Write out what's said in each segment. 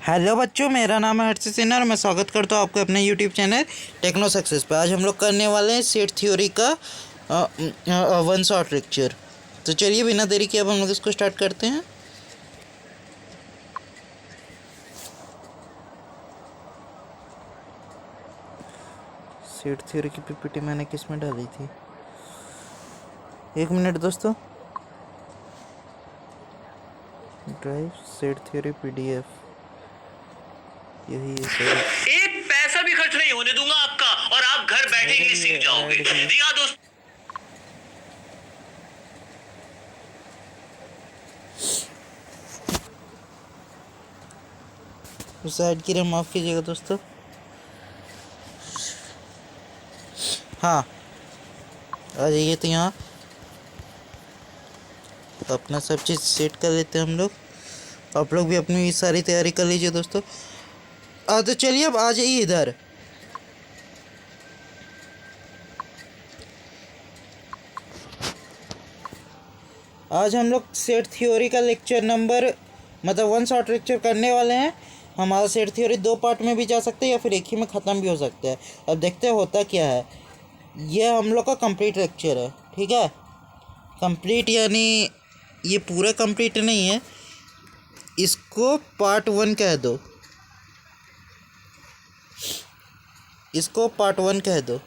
Hello बच्चों, मेरा नाम है हर्षित सिन्हा और मैं स्वागत करता हूँ आपको अपने यूट्यूब चैनल टेक्नो सक्सेस पे। आज हम लोग करने वाले हैं सेट थ्योरी का वन शॉट लेक्चर। तो चलिए बिना देरी के अब हम लोग इसको स्टार्ट करते हैं। सेट थ्योरी की पीपीटी मैंने किस में डाली थी? एक मिनट दोस्तों। ड्राइव सेट थ्योरी पीडीएफ, यही है। एक पैसा भी खर्च नहीं होने दूंगा आपका और आप घर बैठे ही सीख जाओगे। जी हाँ दोस्त। उस साइड की रैम माफ़ कीजिएगा दोस्तों। हाँ, आ जाइए। तो यहाँ अपना सब चीज़ सेट कर लेते हैं हम लोग। आप लोग भी अपनी सारी तैयारी कर लीजिए दोस्तों। तो चलिए अब आ जाइए इधर। आज हम लोग सेट थ्योरी का lecture number one shot lecture करने वाले हैं। हमारा सेट थ्योरी दो पार्ट में भी जा सकते हैं या फिर एक ही में ख़त्म भी हो सकता है। अब देखते हैं होता क्या है। ये हम लोग का कंप्लीट लेक्चर है, ठीक है। कंप्लीट यानी ये पूरा कंप्लीट नहीं है, इसको पार्ट 1 कह दो, इसको पार्ट 1 कह दो।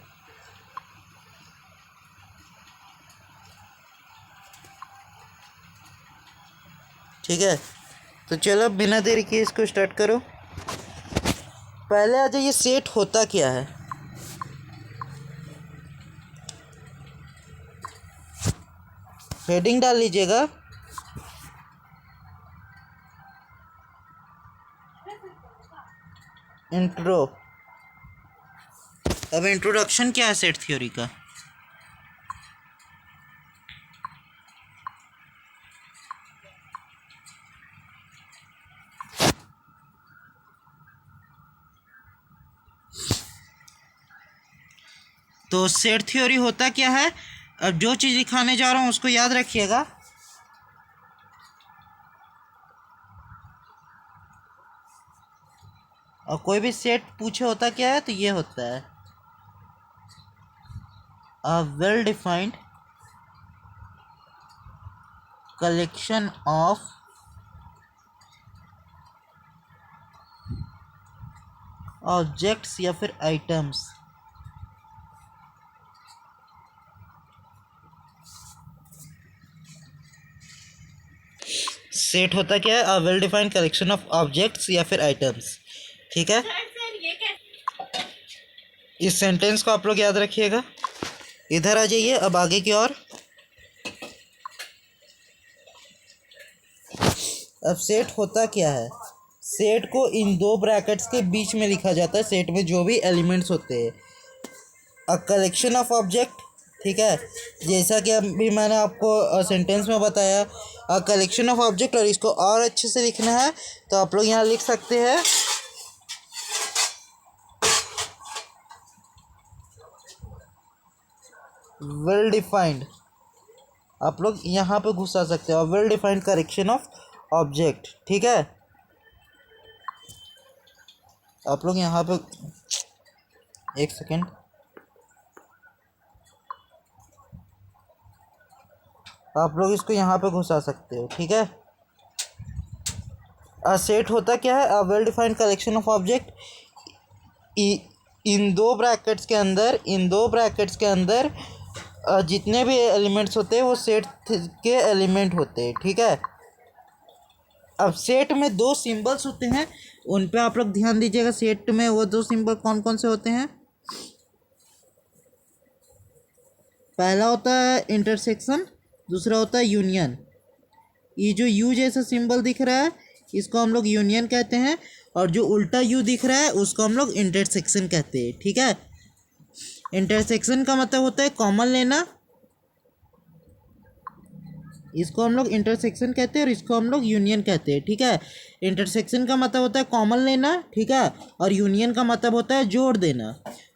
ठीक है, तो चलो बिना देरी के इसको स्टार्ट करो। पहले आ जाइए, सेट होता क्या है। हेडिंग डाल लीजिएगा। इंट्रो। अब इंट्रोडक्शन क्या है सेट थ्योरी का? तो सेट थ्योरी होता क्या है? अब जो चीज़ दिखाने जा रहा हूँ उसको याद रखिएगा। और कोई भी सेट पूछे होता क्या है, तो ये होता है a well defined collection of objects या फिर आइटम्स। सेट होता क्या है? A well defined collection of objects या फिर आइटम्स, ठीक है। इस सेंटेंस को आप लोग याद रखिएगा। इधर आ जाइए अब आगे की ओर। अब सेट होता क्या है? सेट को इन दो ब्रैकेट्स के बीच में लिखा जाता है। सेट में जो भी एलिमेंट्स होते हैं, अ कलेक्शन ऑफ ऑब्जेक्ट, ठीक है। जैसा कि अभी मैंने आपको सेंटेंस में बताया, अ कलेक्शन ऑफ ऑब्जेक्ट। और इसको और अच्छे से लिखना है तो आप लोग यहाँ लिख सकते हैं वेल डिफाइंड। आप लोग यहाँ पे घुसा सकते हो, well defined collection of object, ठीक है। आप लोग यहाँ पे एक सेकेंड, आप लोग इसको यहाँ पे घुसा सकते हो, ठीक है। सेट होता क्या है? A well defined collection of object. इन दो ब्रैकेट्स के अंदर, जितने भी एलिमेंट्स होते हैं वो सेट के एलिमेंट होते हैं, ठीक है। अब सेट में दो सिंबल्स होते हैं, उन पे आप लोग ध्यान दीजिएगा। सेट में वो दो सिंबल कौन कौन से होते हैं? पहला होता है इंटरसेक्शन, दूसरा होता है यूनियन। ये जो यू जैसा सिंबल दिख रहा है इसको हम लोग यूनियन कहते हैं, और जो उल्टा यू दिख रहा है उसको हम लोग इंटरसेक्शन कहते हैं, ठीक है। इंटरसेक्शन का मतलब होता है कॉमन लेना, इसको हम लोग इंटरसेक्शन कहते हैं और इसको हम लोग यूनियन कहते हैं, ठीक है। इंटरसेक्शन का मतलब होता है कॉमन लेना, ठीक है, और यूनियन का मतलब होता है जोड़ देना।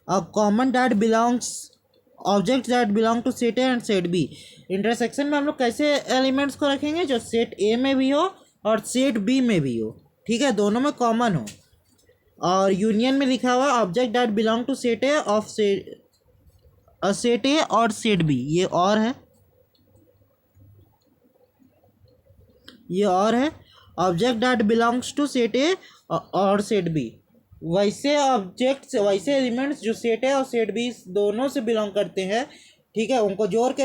अब common that belongs object that belong to set A and set B. Intersection में हम लोग कैसे एलिमेंट्स को रखेंगे? जो सेट ए में भी हो और सेट बी में भी हो, ठीक है, दोनों में कॉमन हो। और यूनियन में लिखा हुआ object that belong to set A of set A और सेट बी, ये और है, ये और है। Object that belongs to set A और सेट बी, वैसे ऑब्जेक्ट्स, वैसे एलिमेंट्स जो सेट ए और सेट बी दोनों से बिलोंग करते हैं, ठीक है, उनको जोड़ के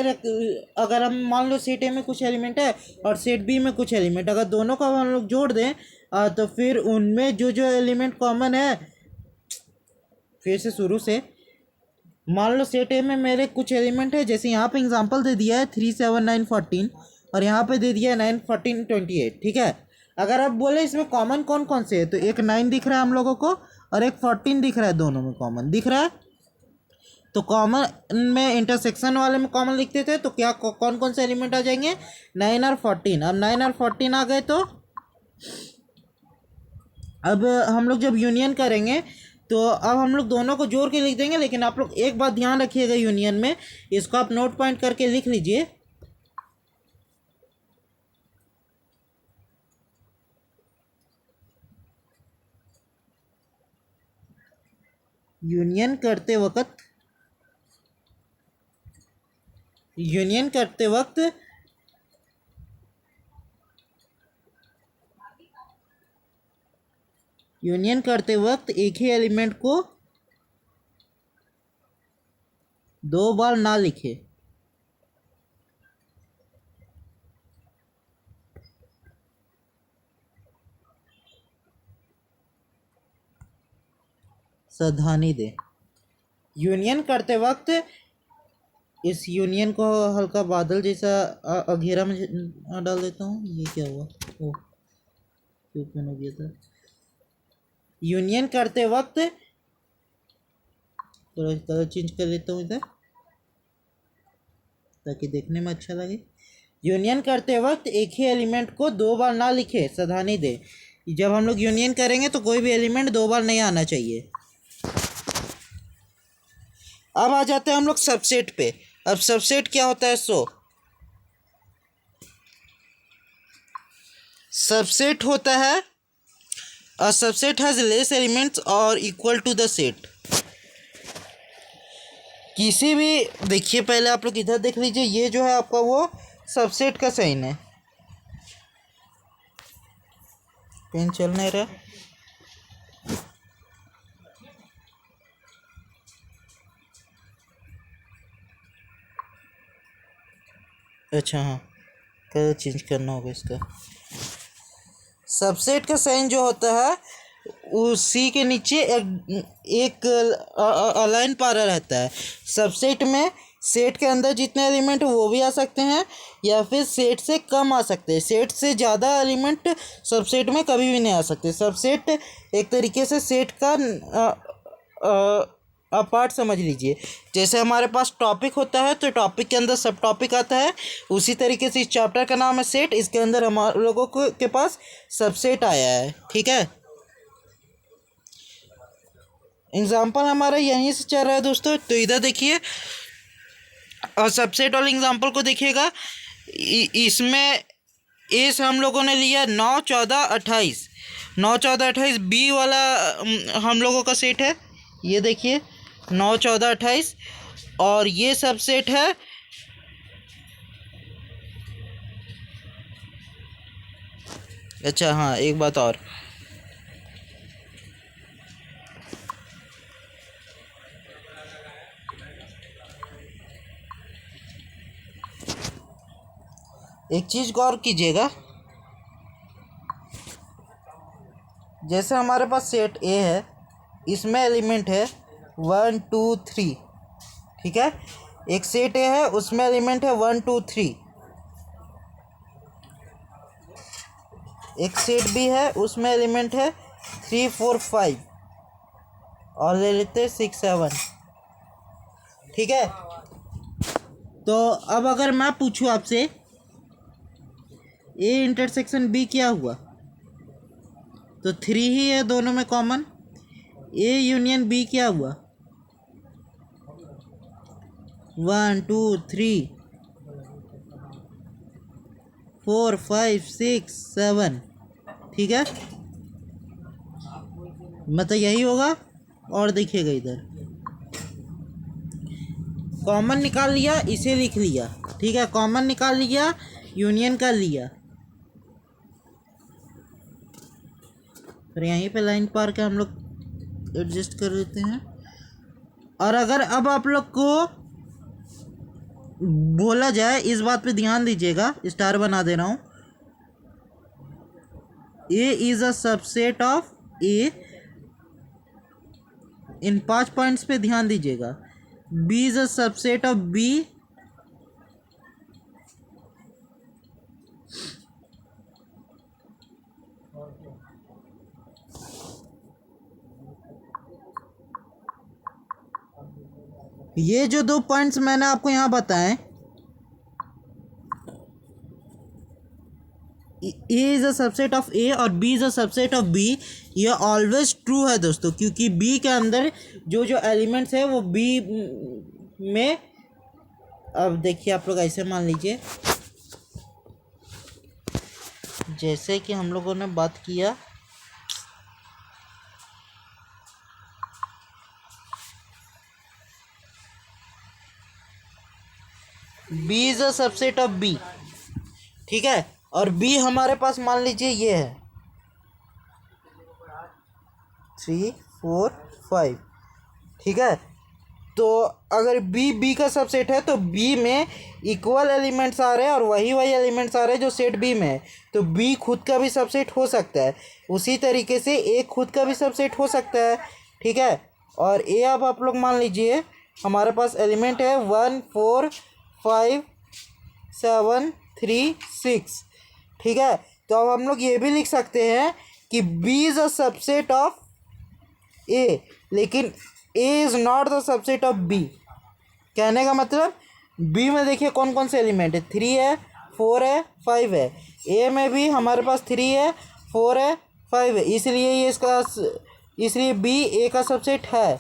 अगर हम मान लो सेट ए में कुछ एलिमेंट है और सेट बी में कुछ एलिमेंट, अगर दोनों को हम लोग जोड़ दें तो फिर उनमें जो जो एलिमेंट कॉमन है, फिर से शुरू से मान लो सेट ए में मेरे कुछ एलिमेंट है, जैसे यहाँ पे एग्जांपल दे दिया है 3 7 9 14 और यहाँ पे दे दिया है 9 14 28, ठीक है। अगर आप बोले इसमें कॉमन कौन कौन से है, तो एक 9 दिख रहा है हम लोगों को और एक 14 दिख रहा है, दोनों में कॉमन दिख रहा है। तो कॉमन में इंटरसेक्शन वाले में कॉमन लिखते थे, तो क्या कौन कौन से एलिमेंट आ जाएंगे, 9 और 14। अब 9 और 14 आ गए, तो अब हम लोग जब यूनियन करेंगे तो अब हम लोग दोनों को जोड़ के लिख देंगे। लेकिन आप लोग एक बात ध्यान रखिएगा यूनियन में, इसको आप नोट पॉइंट करके लिख लीजिए। यूनियन करते वक्त एक ही एलिमेंट को दो बार ना लिखे। सावधानी दे। यूनियन करते वक्त इस यूनियन को हल्का बादल जैसा घेरा में डाल देता हूँ। ये क्या हुआ, ओह क्यों ओपन हो गया था। यूनियन करते वक्त थोड़ा कलर चेंज कर लेता हूँ इधर, ताकि देखने में अच्छा लगे। यूनियन करते वक्त एक ही एलिमेंट को दो बार ना लिखे, सावधानी दे। जब हम लोग यूनियन करेंगे तो कोई भी एलिमेंट दो बार नहीं आना चाहिए। अब आ जाते हैं हम लोग सबसेट पे। अब सबसेट क्या होता है, सबसेट होता है a subset has less elements or equal to the set। किसी भी, देखिए पहले आप लोग इधर देख लीजिए, ये जो है आपका वो सबसेट का साइन है। पेन चल नहीं रहा, अच्छा हाँ, कलर चेंज करना होगा इसका। सबसेट का साइन जो होता है उसी के नीचे एक अलाइन पारा रहता है। सबसेट में सेट के अंदर जितने एलिमेंट वो भी आ सकते हैं या फिर सेट से कम आ सकते हैं। सेट से ज़्यादा एलिमेंट सबसेट में कभी भी नहीं आ सकते। सबसेट एक तरीके से सेट का पार्ट समझ लीजिए। जैसे हमारे पास टॉपिक होता है तो टॉपिक के अंदर सब टॉपिक आता है, उसी तरीके से इस चैप्टर का नाम है सेट, इसके अंदर हम लोगों के पास सबसेट आया है, ठीक है। एग्जाम्पल हमारा यहीं से चल रहा है दोस्तों, तो इधर देखिए और सबसेट वाले एग्जाम्पल को देखिएगा। इसमें एस हम लोगों ने लिया 9 14 28, 9 14 28 बी वाला हम लोगों का सेट है। ये देखिए 9 14 28 और ये सबसेट है अच्छा हाँ, एक बात और, एक चीज़ गौर कीजिएगा। जैसे हमारे पास सेट ए है, इसमें एलिमेंट है 1 2 3, ठीक है। एक सेट ए है उसमें एलिमेंट है 1 2 3। एक सेट बी है उसमें एलिमेंट है 3 4 5 और ले लेते हैं 6 7, ठीक है। तो अब अगर मैं पूछूं आपसे ए इंटरसेक्शन बी क्या हुआ, तो 3 ही है दोनों में कॉमन। ए यूनियन बी क्या हुआ, 1 2 3 4 5 6 7, ठीक है। मतलब यही होगा। और देखिएगा इधर कॉमन निकाल लिया, इसे लिख लिया, ठीक है, कॉमन निकाल लिया, यूनियन कर लिया, फिर यहीं पे लाइन पार के हम लोग एडजस्ट कर लेते हैं। और अगर अब आप लोग को बोला जाए, इस बात पे ध्यान दीजिएगा, स्टार बना दे रहा हूँ, A is a subset of A, इन 5 पॉइंट्स पे ध्यान दीजिएगा। B is a subset of B, ये जो 2 पॉइंट्स मैंने आपको यहाँ बताए, A is a subset of A और B is a subset of B, ये ऑलवेज ट्रू है दोस्तों, क्योंकि बी के अंदर जो जो एलिमेंट्स है वो बी में, अब देखिए आप लोग ऐसे मान लीजिए, जैसे कि हम लोगों ने बात किया B is a subset of B, ठीक है, और बी हमारे पास मान लीजिए ये है 3 4 5, ठीक है। तो अगर बी का सबसेट है तो बी में इक्वल एलिमेंट्स आ रहे हैं और वही एलिमेंट्स आ रहे हैं जो सेट बी में है, तो बी खुद का भी सबसेट हो सकता है। उसी तरीके से ए खुद का भी सबसेट हो सकता है, ठीक है। और ए अब आप लोग मान लीजिए हमारे पास एलिमेंट है 1 4 5 7 3 6, ठीक है। तो अब हम लोग ये भी लिख सकते हैं कि B is a subset of A, लेकिन A is not the subset of B. कहने का मतलब बी में देखिए कौन कौन से एलिमेंट है, 3 है, 4 है, 5 है। ए में भी हमारे पास 3 है, 4 है, 5 है, इसलिए बी ए का सबसेट है,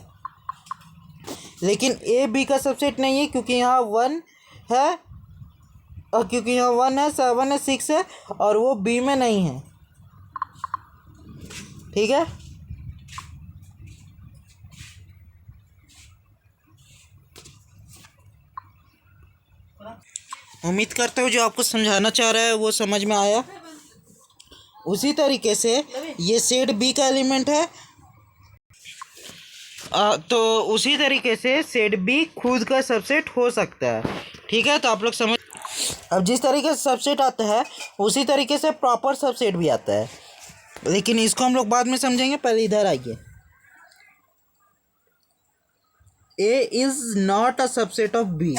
लेकिन ए बी का सबसेट नहीं है, क्योंकि यहाँ 1 है, और क्योंकि यहाँ 1 है, 7 है, 6 है, और वो बी में नहीं है, ठीक है। उम्मीद करता हूँ जो आपको समझाना चाह रहा है वो समझ में आया। उसी तरीके से ये सेट बी का एलिमेंट है, तो उसी तरीके से सेट बी खुद का सबसेट हो सकता है, ठीक है। तो आप लोग समझ, अब जिस तरीके से सबसेट आता है उसी तरीके से प्रॉपर सबसेट भी आता है, लेकिन इसको हम लोग बाद में समझेंगे। पहले इधर आइए, A is not a subset of B,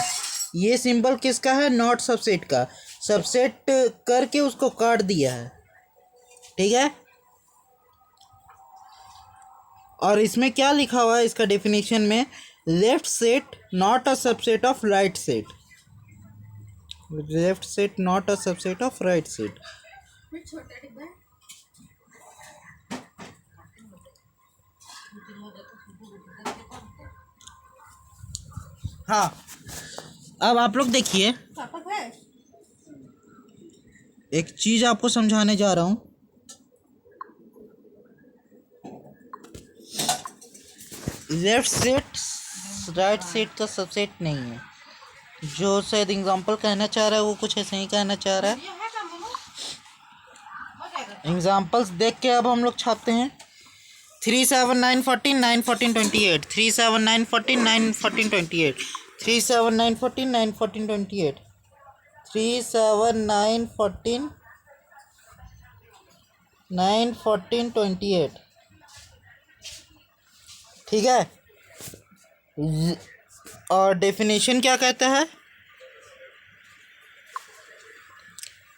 ये सिंबल किसका है, नॉट सबसेट का, सबसेट करके उसको काट दिया है, ठीक है। और इसमें क्या लिखा हुआ है इसका डेफिनेशन में, left set not a subset of right set, left set not a subset of right set. हाँ, अब आप लोग देखिए, एक चीज़ आपको समझाने जा रहा हूँ। लेफ्ट सेट राइट सेट का सबसेट नहीं है, जो शायद एग्जांपल कहना चाह रहा है वो कुछ ऐसे ही कहना चाह रहा है। एग्जांपल्स देख के अब हम लोग छापते हैं। 3 7 9 14 9 14 28, 3 7 9 14 9 14 28, 3 7 9 14 9 14 28, 3 7 9 14 9 14 28, ठीक है। और डेफिनेशन क्या कहता है,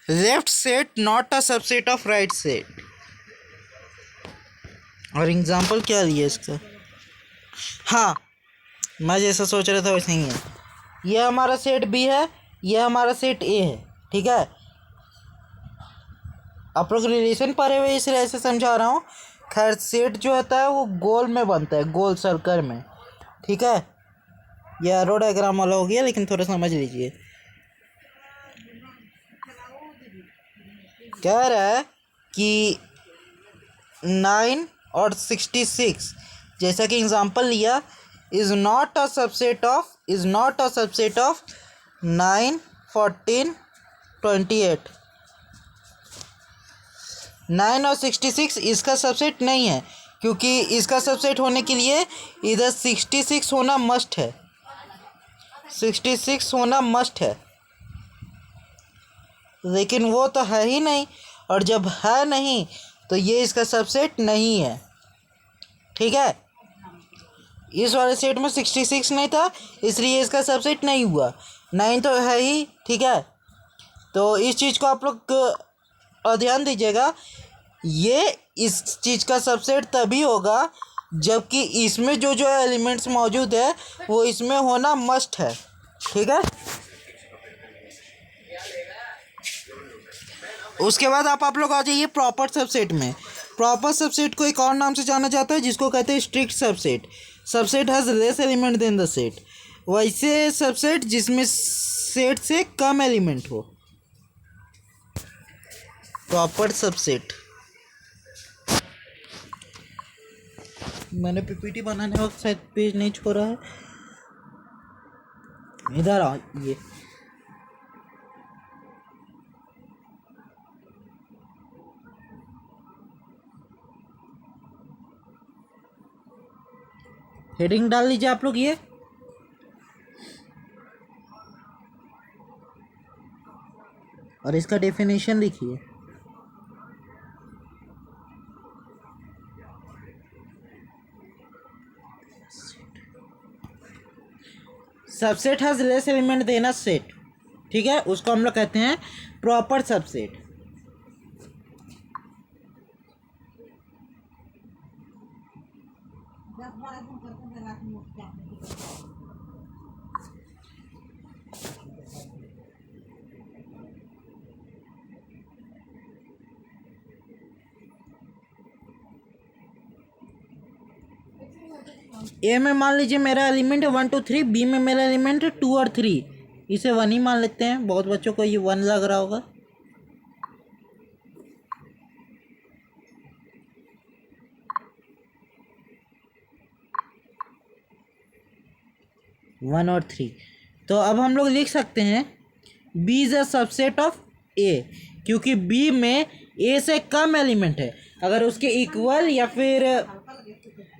left set not a subset of right set. और एग्जांपल क्या लिया इसका, हाँ, मैं जैसा सोच रहा था वैसे ही है। ये हमारा सेट बी है, ये हमारा सेट ए है, ठीक है। आप लोग रिलेशन पढ़े हुए इसलिए ऐसे समझा रहा हूँ। खैर, सेट जो होता है वो गोल में बनता है, गोल सर्कल में, ठीक है। ये एरो डायग्राम वाला हो गया, लेकिन थोड़ा समझ लीजिए। कह रहा है कि 9 और 66 जैसा कि एग्जांपल लिया is not a subset of 9, 14, 28। 9 और 66 इसका सबसेट नहीं है, क्योंकि इसका सबसेट होने के लिए इधर 66 होना मस्ट है, 66 होना मस्ट है, लेकिन वो तो है ही नहीं, और जब है नहीं तो ये इसका सबसेट नहीं है। ठीक है, इस वाले सेट में 66 नहीं था, इसलिए इसका सबसेट नहीं हुआ। 9 तो है ही। ठीक है, तो इस चीज़ को आप लोग ध्यान दीजिएगा, ये इस चीज़ का सबसेट तभी होगा जबकि इसमें जो जो एलिमेंट्स मौजूद है वो इसमें होना मस्ट है। ठीक है, उसके बाद आप लोग आ जाइए प्रॉपर सबसेट में। प्रॉपर सबसेट को एक और नाम से जाना जाता है जिसको कहते हैं strict subset. Subset has less element than the set. वैसे सबसेट जिसमें सेट से कम एलिमेंट हो, प्रॉपर सबसेट। मैंने पीपीटी बनाने वक्त शायद पेज नहीं छोड़ा है, इधर आ ये। हेडिंग डाल लीजिए आप लोग ये। और इसका डेफिनेशन लिखिए। सबसेट हैज लेस एलिमेंट देना सेट। ठीक है, उसको हम लोग कहते हैं प्रॉपर सबसेट। ए में मान लीजिए मेरा एलिमेंट 1 2 3, बी में मेरा एलिमेंट 2 और 3, इसे 1 ही मान लेते हैं। बहुत बच्चों को ये 1 लग रहा होगा। वन और 3, तो अब हम लोग लिख सकते हैं B is a subset of A, क्योंकि बी में ए से कम एलिमेंट है। अगर उसके इक्वल या फिर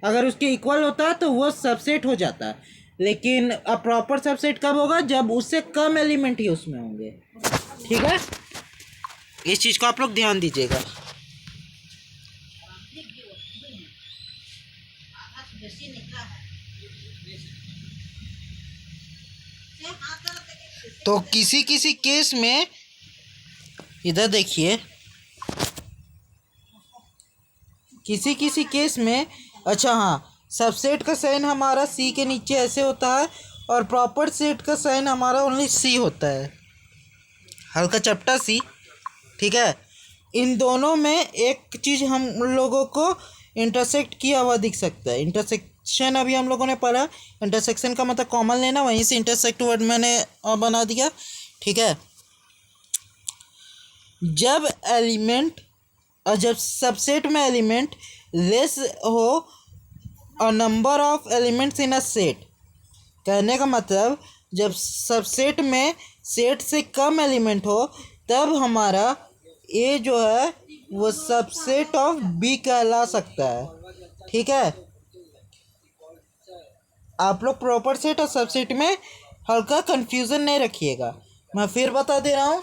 अगर उसके इक्वल होता है तो वो सबसेट हो जाता है, लेकिन अब प्रॉपर सबसेट कब होगा, जब उससे कम एलिमेंट ही उसमें होंगे। ठीक है, इस चीज़ को आप लोग ध्यान दीजिएगा। तो किसी किसी केस में इधर देखिए, किसी किसी केस में, अच्छा हाँ, सबसेट का साइन हमारा सी के नीचे ऐसे होता है और प्रॉपर सेट का साइन हमारा ओनली सी होता है, हल्का चपटा सी। ठीक है, इन दोनों में एक चीज़ हम लोगों को इंटरसेक्ट किया हुआ दिख सकता है। इंटरसेक्शन अभी हम लोगों ने पढ़ा, इंटरसेक्शन का मतलब कॉमन लेना, वहीं से इंटरसेक्ट वर्ड मैंने बना दिया। ठीक है, जब सबसेट में एलिमेंट लेस हो a number of elements in a set, कहने का मतलब जब सबसेट में सेट से कम एलिमेंट हो तब हमारा ए जो है वो सबसेट ऑफ बी कहला सकता है। ठीक है, आप लोग प्रॉपर सेट और सबसेट में हल्का कंफ्यूजन नहीं रखिएगा। मैं फिर बता दे रहा हूँ,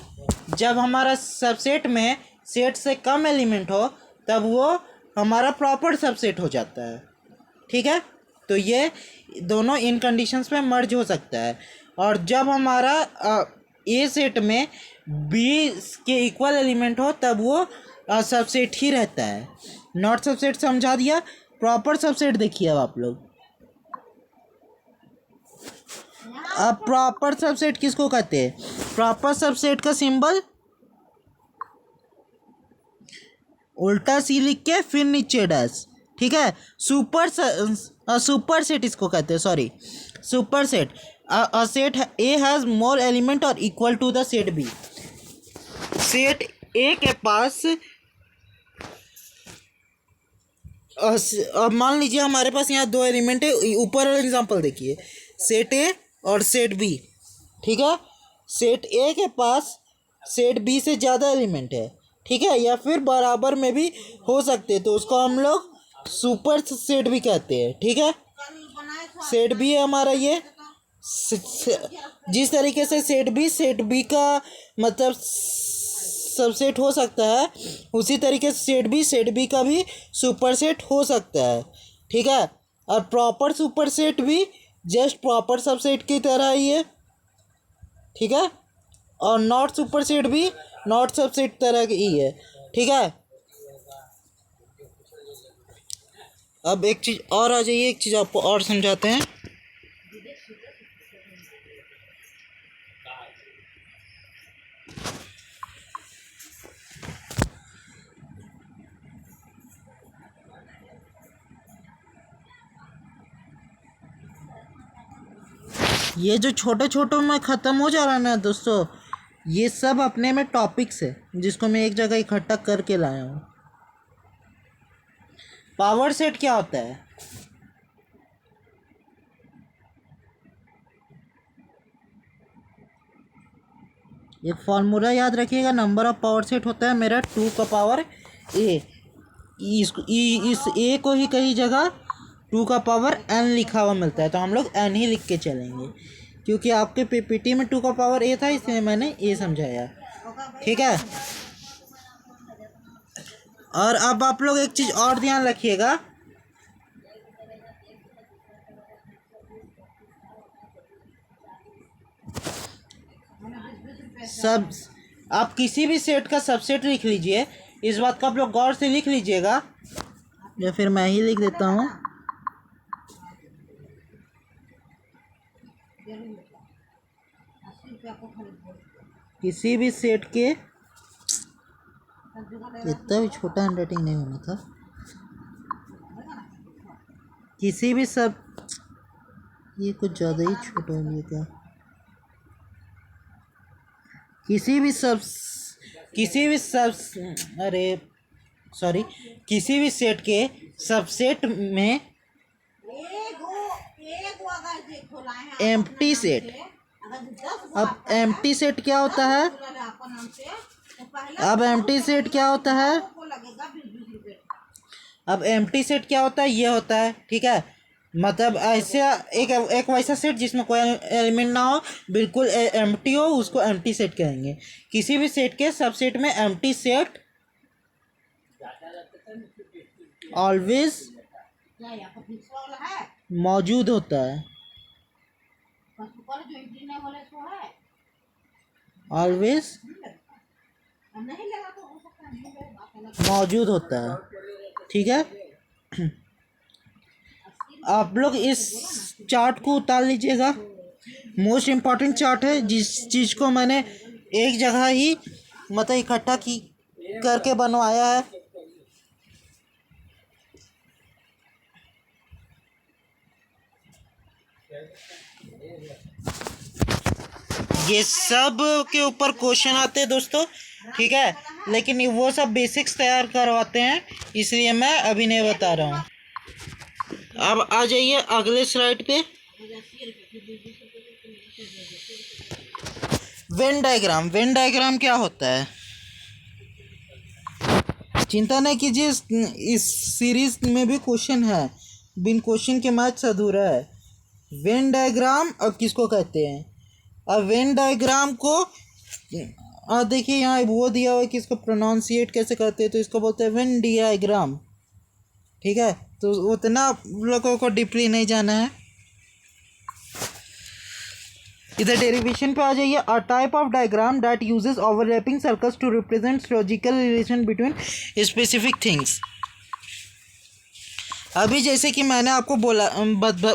जब हमारा सबसेट में सेट से कम एलिमेंट हो तब वो हमारा प्रॉपर सबसेट हो जाता है। ठीक है, तो ये दोनों इन कंडीशंस में मर्ज हो सकता है। और जब हमारा ए सेट में बी के इक्वल एलिमेंट हो तब वो सबसेट ही रहता है। नॉट सबसेट समझा दिया। प्रॉपर सबसेट देखिए अब आप लोग। अब प्रॉपर सबसेट किसको कहते हैं? प्रॉपर सबसेट का सिंबल उल्टा सी लिख के फिर नीचे डैश। ठीक है, सुपर सेट इसको कहते हैं, sorry super set. A set A has more element और equal to the set B. Set A के पास अब मान लीजिए हमारे पास यहाँ दो एलिमेंट है। ऊपर वाला एग्जांपल देखिए, सेट ए और सेट बी। ठीक है, सेट ए के पास सेट बी से ज़्यादा एलिमेंट है, ठीक है, या फिर बराबर में भी हो सकते हैं, तो उसको हम लोग सुपर सेट भी कहते हैं। ठीक है, सेट बी है हमारा ये। जिस तरीके से सेट बी का मतलब सबसेट हो सकता है, उसी तरीके से सेट बी का भी सुपर सेट हो सकता है। ठीक है, और प्रॉपर सुपर सेट भी जस्ट प्रॉपर सबसेट की तरह ही है। ठीक है, और नॉट सुपर सेट भी नॉट सबसेट तरह की ही है। ठीक है, अब एक चीज़ और आ जाइए, एक चीज़ आपको और समझाते हैं। ये जो छोटे छोटों में ख़त्म हो जा रहा है ना दोस्तों, ये सब अपने में टॉपिक्स है जिसको मैं एक जगह इकट्ठा करके लाया हूँ। पावर सेट क्या होता है? एक फॉर्मूला याद रखिएगा, नंबर ऑफ पावर सेट होता है मेरा 2 का पावर ए। इस ए को ही कई जगह 2 का पावर एन लिखा हुआ मिलता है, तो हम लोग एन ही लिख के चलेंगे, क्योंकि आपके पीपीटी में 2 का पावर ए था, इसलिए मैंने ए समझाया। ठीक है, और अब आप लोग एक चीज़ और ध्यान रखिएगा, सब आप किसी भी सेट का सबसेट लिख लीजिए, इस बात को आप लोग गौर से लिख लीजिएगा, या फिर मैं ही लिख देता हूँ। किसी भी सेट के, इतना भी छोटा हैंडराइटिंग नहीं होना था, किसी भी सब, ये कुछ ज़्यादा ही छोटा हो गया क्या, किसी भी सब, अरे सॉरी, किसी भी सेट के सबसेट में एम्प्टी सेट। अब एम्प्टी सेट क्या होता है? अब एम्प्टी सेट क्या होता है? अब एम्प्टी सेट क्या होता है? ये होता है, ठीक है, मतलब ऐसे एक वैसा सेट जिसमें कोई एलिमेंट ना हो, बिल्कुल एम्प्टी हो, उसको एम्प्टी सेट कहेंगे। किसी भी सेट के सबसेट में एम्प्टी सेट ऑलवेज मौजूद होता है, ऑलवेज मौजूद होता है। ठीक है, आप लोग इस चार्ट को उतार लीजिएगा, मोस्ट इम्पॉर्टेंट चार्ट है, जिस चीज़ को मैंने एक जगह ही मतलब इकट्ठा की करके बनवाया है। ये सब के ऊपर क्वेश्चन आते हैं दोस्तों, ठीक है, लेकिन वो सब बेसिक्स तैयार करवाते हैं, इसलिए मैं अभी नहीं बता रहा हूँ। अब आ जाइए अगले स्लाइड पे। वेन डायग्राम, वेन डायग्राम क्या होता है? चिंता नहीं कीजिए, इस सीरीज में भी क्वेश्चन है, बिन क्वेश्चन के मैथ्स अधूरा है। वेन डायग्राम अब किसको कहते हैं? अब वेन डायग्राम को देखिए यहाँ वो दिया हुआ है कि इसको प्रोनाउंसिएट कैसे करते हैं, तो इसको बोलते हैं वेन डायग्राम। ठीक है, तो उतना लोगों को डीपली नहीं जाना है। इधर डेरिवेशन पे आ जाइए। A type of diagram that uses overlapping circles to represent logical relation between specific things. अभी जैसे कि मैंने आपको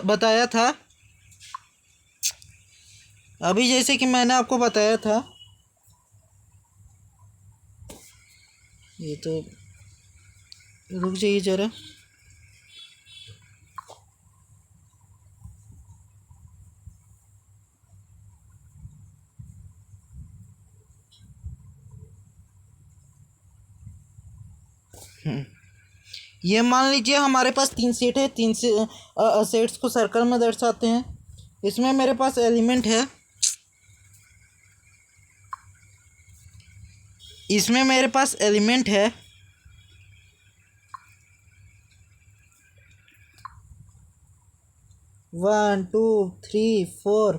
बताया था, अभी जैसे कि मैंने आपको बताया था, ये तो रुक जाइए जरा। ये मान लीजिए हमारे पास 3 सेट है, 3 से सेट्स को सर्कल में दर्शाते हैं। इसमें मेरे पास एलिमेंट है, इसमें मेरे पास एलिमेंट है 1 2 3 4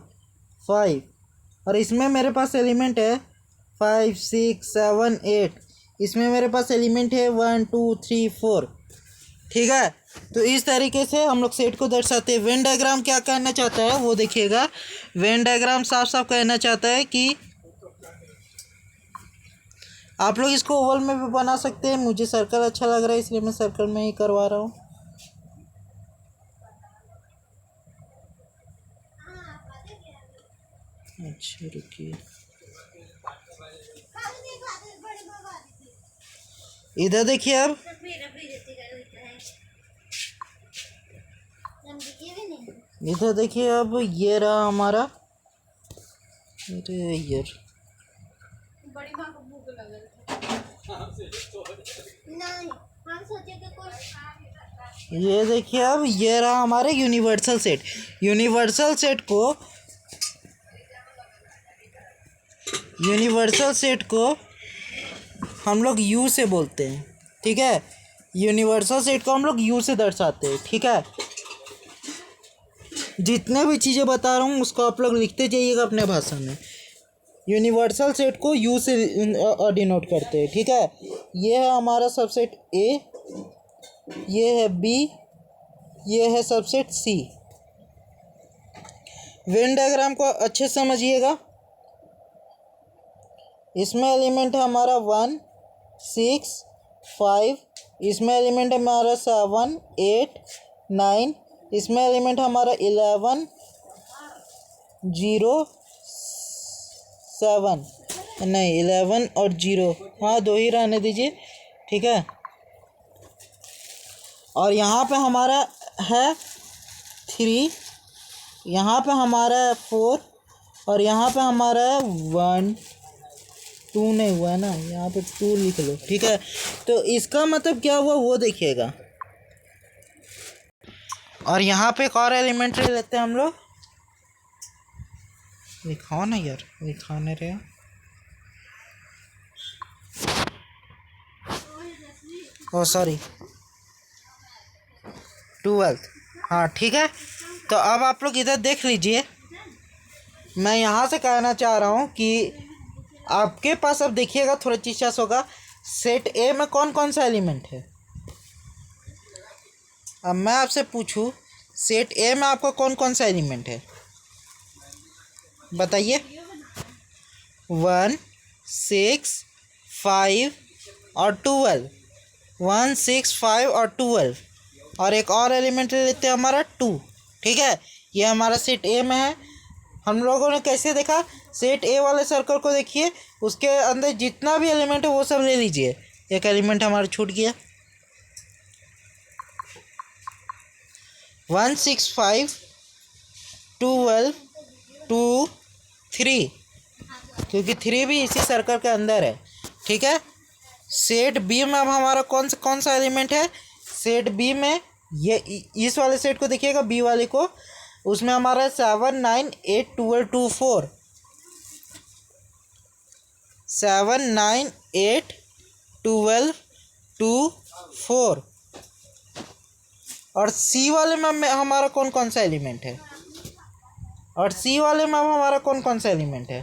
5, और इसमें मेरे पास एलिमेंट है 5 6 7 8। इसमें मेरे पास एलिमेंट है 1 2 3 4। ठीक है, तो इस तरीके से हम लोग सेट को दर्शाते हैं। वेन डायग्राम क्या कहना चाहता है वो देखिएगा। वेन डायग्राम साफ साफ कहना चाहता है कि आप लोग इसको ओवल में भी बना सकते हैं। मुझे सर्कल अच्छा लग रहा है इसलिए मैं सर्कल में ही करवा रहा हूँ। अच्छा रुकिए, इधर देखिए अब, इधर देखिए अब, ये रहा हमारा, अरे यार बड़ी माँ को भूख लग नहीं, हम सोचे कि कोई ये देखिए अब, ये रहा हमारे यूनिवर्सल सेट। यूनिवर्सल सेट को हम लोग यू से बोलते हैं। ठीक है, यूनिवर्सल सेट को हम लोग यू से दर्शाते हैं। ठीक है, जितने भी चीज़ें बता रहा हूँ उसको आप लोग लिखते जाइएगा अपने भाषा में। यूनिवर्सल सेट को यू से डिनोट करते हैं। ठीक है, ये है हमारा सबसेट ए, ये है बी, ये है सबसेट सी। वेन डायग्राम को अच्छे से समझिएगा। इसमें एलिमेंट है हमारा 1 6 5, इसमें एलिमेंट है हमारा 7 8 9, इसमें एलिमेंट है हमारा 11 0 7, नहीं 11 और 0, हाँ 2 ही रहने दीजिए। ठीक है, और यहाँ पे हमारा है 3, यहाँ पे हमारा है 4, और यहाँ पे हमारा है 1 2 नहीं हुआ है ना, यहाँ पे 2 लिख लो। ठीक है, तो इसका मतलब क्या हुआ वो देखिएगा। और यहाँ पे एक और एलिमेंट ले लेते हैं हम लोग। लिखाओ ना यार, लिखाने रहे। ओ सॉरी 12। हाँ ठीक है, तो अब आप लोग इधर देख लीजिए। मैं यहाँ से कहना चाह रहा हूँ कि आपके पास अब देखिएगा थोड़ा चीज़ होगा। सेट ए में कौन कौन सा एलिमेंट है। अब मैं आपसे पूछूं, सेट ए में आपका कौन कौन सा एलिमेंट है बताइए। 1 6 5 और 12, 1 6 5 और 12, और एक और एलिमेंट ले लेते हैं हमारा 2। ठीक है, ये हमारा सेट ए में है। हम लोगों ने कैसे देखा, सेट ए वाले सर्कल को देखिए, उसके अंदर जितना भी एलिमेंट है वो सब ले लीजिए। एक एलिमेंट हमारा छूट गया, 1 6 5 12 2 3, क्योंकि 3 भी इसी सर्कल के अंदर है। ठीक है, सेट बी में अब हमारा कौन सा एलिमेंट है। सेट बी में ये इस वाले सेट को देखिएगा, बी वाले को, उसमें हमारा 7 9 8 12 2 4, 7 9 8 12 2 4। और सी वाले में हमारा कौन कौन सा एलिमेंट है, और सी वाले में हमारा कौन कौन सा एलिमेंट है।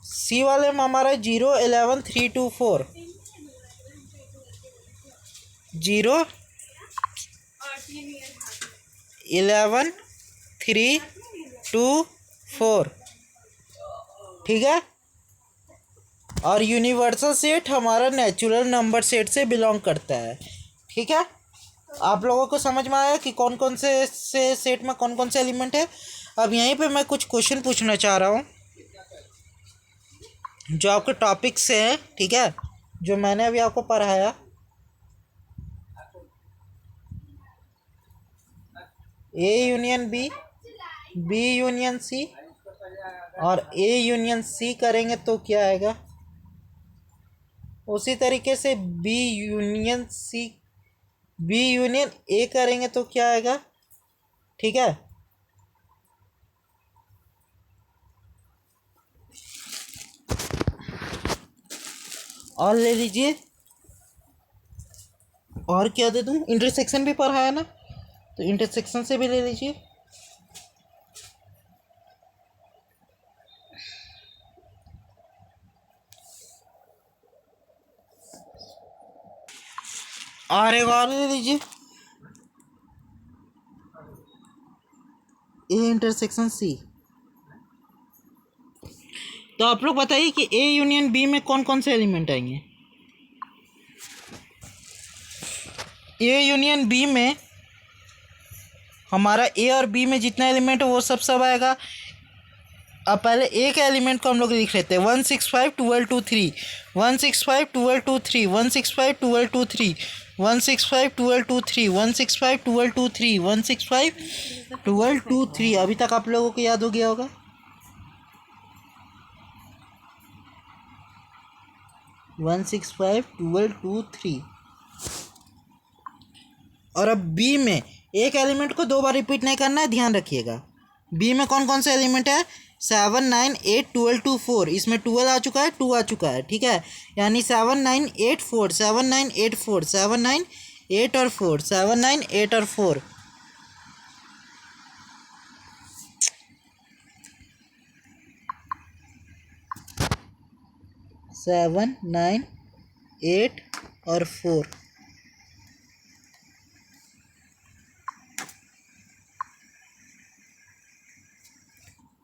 सी वाले में हमारा 0 11 3 2 4, 0 11 3 2 4। ठीक है, और यूनिवर्सल सेट हमारा नेचुरल नंबर सेट से बिलोंग करता है। ठीक है, आप लोगों को समझ में आया कि कौन कौन से सेट में कौन कौन से एलिमेंट है। अब यहीं पे मैं कुछ क्वेश्चन पूछना चाह रहा हूँ जो आपके टॉपिक से है। ठीक है, जो मैंने अभी आपको पढ़ाया। A union B, B union C, और ए यूनियन सी करेंगे तो क्या आएगा। उसी तरीके से B union C, B union A करेंगे तो क्या आएगा, ठीक है। और ले लीजिए, और क्या दे दूं, इंटरसेक्शन भी पढ़ा है ना, तो इंटरसेक्शन से भी ले लीजिए। और एक और ले लीजिए, ए इंटरसेक्शन सी। तो आप लोग बताइए कि ए यूनियन बी में कौन कौन से एलिमेंट आएंगे। ए यूनियन बी में हमारा ए और बी में जितना एलिमेंट है वो सब आएगा। अब पहले ए के एलिमेंट को हम लोग लिख लेते हैं, 165 12 2 3, 165 12 2 3, 165 12 2 3, 165 12 2 3, 165 12 2 3, 165 12 2 3। अभी तक आप लोगों को याद हो गया होगा। One six five 12 2 3। और अब बी में एक एलिमेंट को 2 बार रिपीट नहीं करना है, ध्यान रखिएगा। बी में कौन कौन से एलिमेंट है, 7 9 8 12 2 4, इसमें 12 आ चुका है, 2 आ चुका है, ठीक है। यानी 7 9 8 4, 7 9 8 4, 7 9 8 और 4, 7 9 8 और 4। सेवन 9 8 और 4।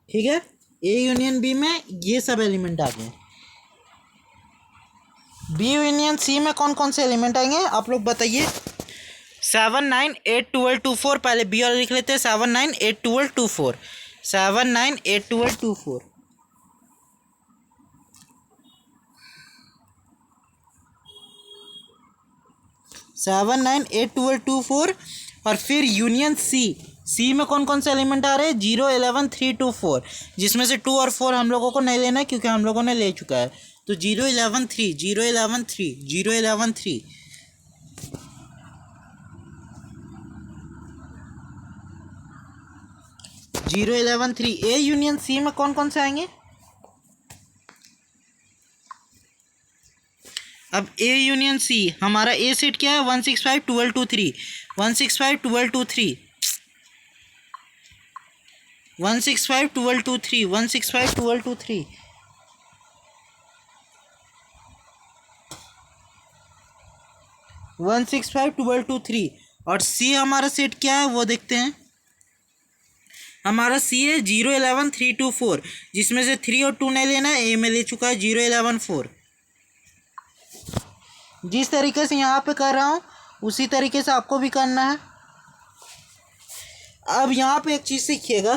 ठीक है, ए यूनियन बी में ये सब एलिमेंट आ गए। बी यूनियन सी में कौन कौन से एलिमेंट आएंगे आप लोग बताइए। 7 9 8 12 2 4, पहले बी वाला लिख लेते हैं, 7 9 8 12 2 4, 7 9 8 12 2 4। सेवन 9 8 12 2 4। और फिर यूनियन सी, सी में कौन कौन से एलिमेंट आ रहे हैं, 0 11 3 2 4, जिसमें से 2 और 4 हम लोगों को नहीं लेना है क्योंकि हम लोगों ने ले चुका है। तो 0 11 3, 0 11 3, 0 11 3, 0 11 3। ए यूनियन सी में कौन कौन से आएंगे। अब ए यूनियन सी, हमारा ए सेट क्या है, 165 12 2 3, 165 12 2 3, 165 12 2 3, 165 12 2 3, 165 12 2 3। और सी हमारा सेट क्या है वो देखते हैं। हमारा सी है 0 11 3 2 4, जिसमें से 3 और 2 नहीं लेना है, ए में ले चुका है 0 11 4। जिस तरीके से यहाँ पे कर रहा हूँ उसी तरीके से आपको भी करना है। अब यहाँ पे एक चीज़ सीखिएगा,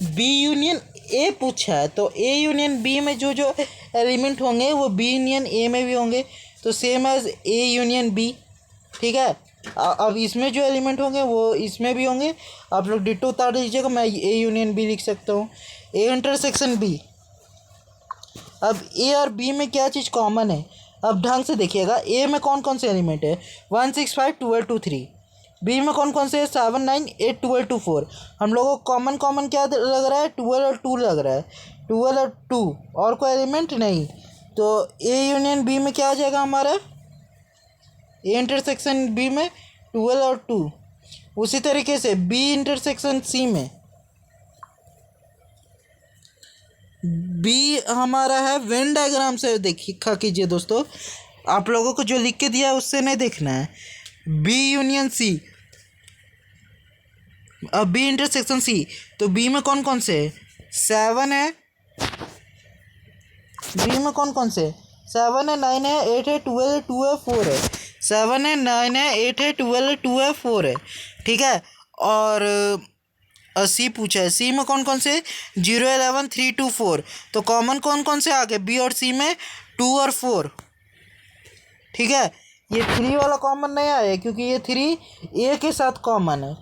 बी यूनियन ए पूछा है तो ए यूनियन बी में जो जो एलिमेंट होंगे वो बी यूनियन ए में भी होंगे, तो same as A union B, ठीक है। अब इसमें जो एलिमेंट होंगे वो इसमें भी होंगे। आप लोग डिटो उतार दीजिएगा, मैं ए यूनियन बी लिख सकता हूँ, ए इंटरसेक्शन बी। अब ए और बी में क्या चीज़ कॉमन है, अब ढंग से देखिएगा। ए में कौन कौन से एलिमेंट है, 165 12 2 3। बी में कौन कौन से है, 7 9 8 12 2 4। हम लोगों को कॉमन कॉमन क्या लग रहा है, 12 और 2 लग रहा है, 12 और 2, और कोई एलिमेंट नहीं। तो ए यूनियन बी में क्या आ जाएगा हमारा, ए इंटरसेक्शन बी में 12 और 2। उसी तरीके से बी इंटरसेक्शन सी में बी हमारा है, वेन डायग्राम से देखा कीजिए दोस्तों, आप लोगों को जो लिख के दिया है उससे नहीं देखना है। बी यूनियन सी, अब बी इंटरसेक्शन सी, तो बी में कौन कौन से 7 है, बी में कौन कौन से 7 है, 9 है, 8 है, 12 है, 2 है, 4 है, 7 है, 9 है, 8 है, 12 है, 2 है, 4 है, ठीक है। और सी पूछा है, सी में कौन कौन से 0 11 3 2 4। तो कॉमन कौन कौन से आ गए बी और सी में, 2 और 4, ठीक है। ये 3 वाला कॉमन नहीं आया क्योंकि ये 3 ए के साथ कॉमन है,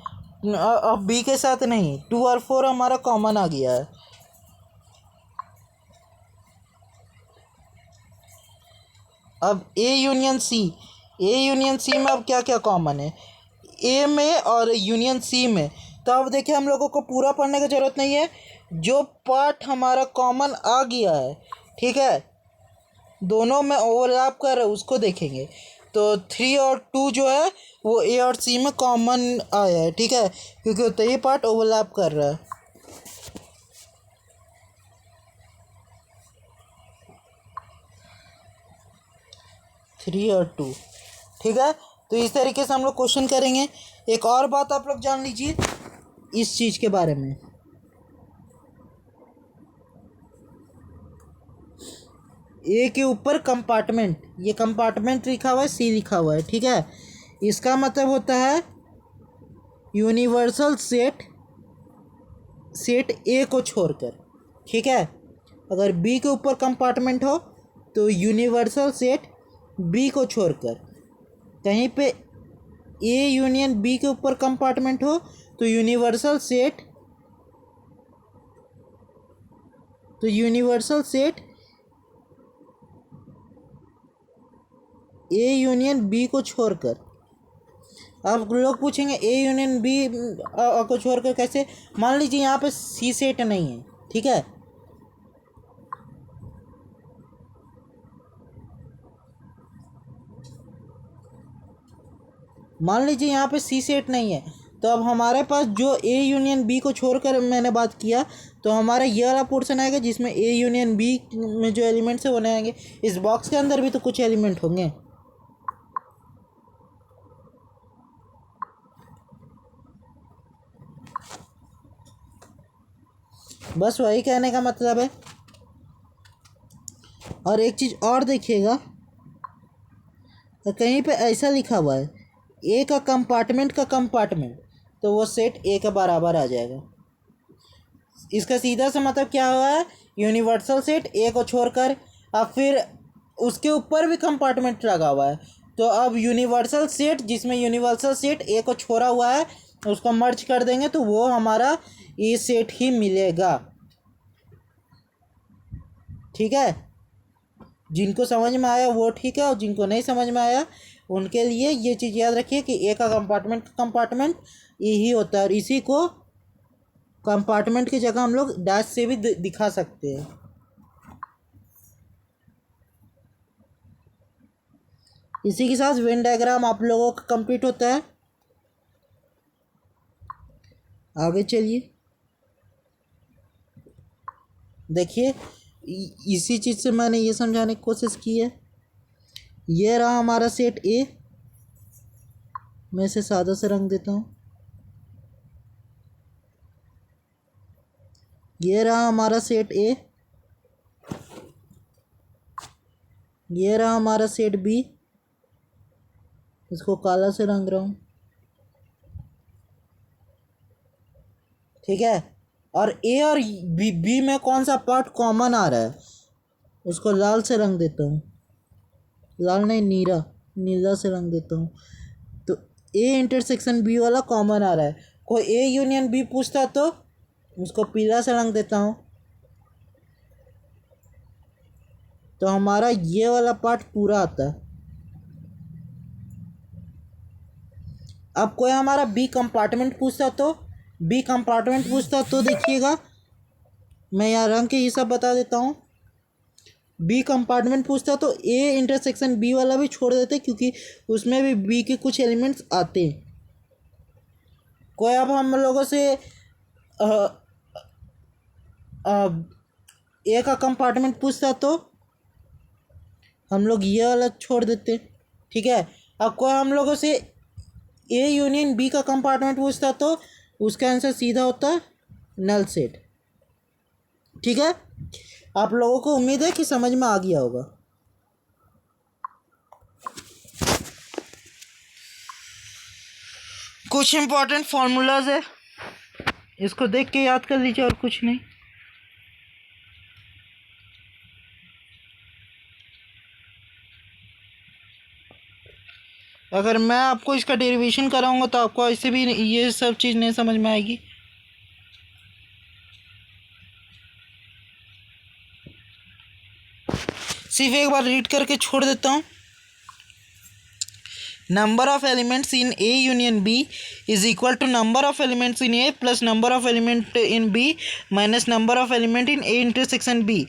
अब बी के साथ नहीं। 2 और 4 हमारा कॉमन आ गया है। अब ए यूनियन सी में अब क्या क्या कॉमन है ए में और यूनियन सी में। तो अब देखिए हम लोगों को पूरा पढ़ने की ज़रूरत नहीं है, जो पार्ट हमारा कॉमन आ गया है, ठीक है, दोनों में ओवरलैप कर रहे हैं उसको देखेंगे। तो 3 और 2 जो है वो ए और सी में कॉमन आया है, ठीक है, क्योंकि तो ये पार्ट ओवरलैप कर रहा है। थ्री और 2, ठीक है। तो इस तरीके से हम लोग क्वेश्चन करेंगे। एक और बात आप लोग जान लीजिए इस चीज़ के बारे में, ए के ऊपर कंपार्टमेंट, ये कंपार्टमेंट लिखा हुआ है, सी लिखा हुआ है, ठीक है। इसका मतलब होता है यूनिवर्सल सेट ए को छोड़कर, ठीक है। अगर बी के ऊपर कंपार्टमेंट हो तो यूनिवर्सल सेट बी को छोड़कर, कहीं पे ए यूनियन बी के ऊपर कंपार्टमेंट हो तो universal set A union B को छोड़कर। अब लोग पूछेंगे ए यूनियन बी को छोड़कर कैसे। मान लीजिए यहाँ पे सी सेट नहीं है, ठीक है, मान लीजिए यहाँ पे सी सेट नहीं है, तो अब हमारे पास जो ए यूनियन बी को छोड़कर मैंने बात किया, तो हमारा ये वाला पोर्शन आएगा जिसमें ए यूनियन बी में जो एलिमेंट्स है वो नहीं आएंगे। इस बॉक्स के अंदर भी तो कुछ एलिमेंट होंगे। बस वही कहने का मतलब है। और एक चीज़ और देखिएगा, कहीं पे ऐसा लिखा हुआ है ए का कंपार्टमेंट तो वो सेट ए के बराबर आ जाएगा। इसका सीधा सा मतलब क्या हुआ है, यूनिवर्सल सेट ए को छोड़कर, अब फिर उसके ऊपर भी कंपार्टमेंट लगा हुआ है, तो अब यूनिवर्सल सेट जिसमें यूनिवर्सल सेट ए को छोड़ा हुआ है उसको मर्ज कर देंगे तो वो हमारा ए सेट ही मिलेगा, ठीक है। जिनको समझ में आया वो ठीक है, और जिनको नहीं समझ में आया उनके लिए ये चीज़ याद रखिए कि ए का कंपार्टमेंट यही होता है, और इसी को कंपार्टमेंट की जगह हम लोग डैश से भी दिखा सकते हैं। इसी के साथ वेन डायग्राम आप लोगों का कंप्लीट होता है। आगे चलिए, देखिए इसी चीज़ से मैंने ये समझाने की कोशिश की है। ये रहा हमारा सेट ए, मैं इसे सादा से रंग देता हूँ। ये रहा हमारा सेट ए, ये रहा हमारा सेट बी, इसको काला से रंग रहा हूँ, ठीक है। और ए और बी में कौन सा पार्ट कॉमन आ रहा है उसको लाल से रंग देता हूँ, लाल नहीं नीला से रंग देता हूँ। तो ए इंटरसेक्शन बी वाला कॉमन आ रहा है। कोई ए यूनियन बी पूछता तो उसको पीला से रंग देता हूँ, तो हमारा ये वाला पार्ट पूरा आता है। अब कोई हमारा बी कंपार्टमेंट पूछता तो देखिएगा, मैं यहाँ रंग के हिसाब बता देता हूँ। बी कंपार्टमेंट पूछता तो ए इंटरसेक्शन बी वाला भी छोड़ देते क्योंकि उसमें भी बी के कुछ एलिमेंट्स आते हैं। कोई अब हम लोगों से ए का कंपार्टमेंट पूछता तो हम लोग ये वाला छोड़ देते, ठीक है। अब कोई हम लोगों से ए यूनियन बी का कंपार्टमेंट पूछता तो उसका आंसर सीधा होता है नल सेट, ठीक है। आप लोगों को उम्मीद है कि समझ में आ गया होगा। कुछ इंपॉर्टेंट फार्मूलाज है, इसको देख के याद कर लीजिए और कुछ नहीं। अगर मैं आपको इसका डेरिवेशन कराऊंगा तो आपको ऐसे भी ये सब चीज़ नहीं समझ में आएगी। सिर्फ एक बार रीड करके छोड़ देता हूँ। Number of elements in A union B is equal to number of elements in A plus number of element in B minus number of element in A intersection B.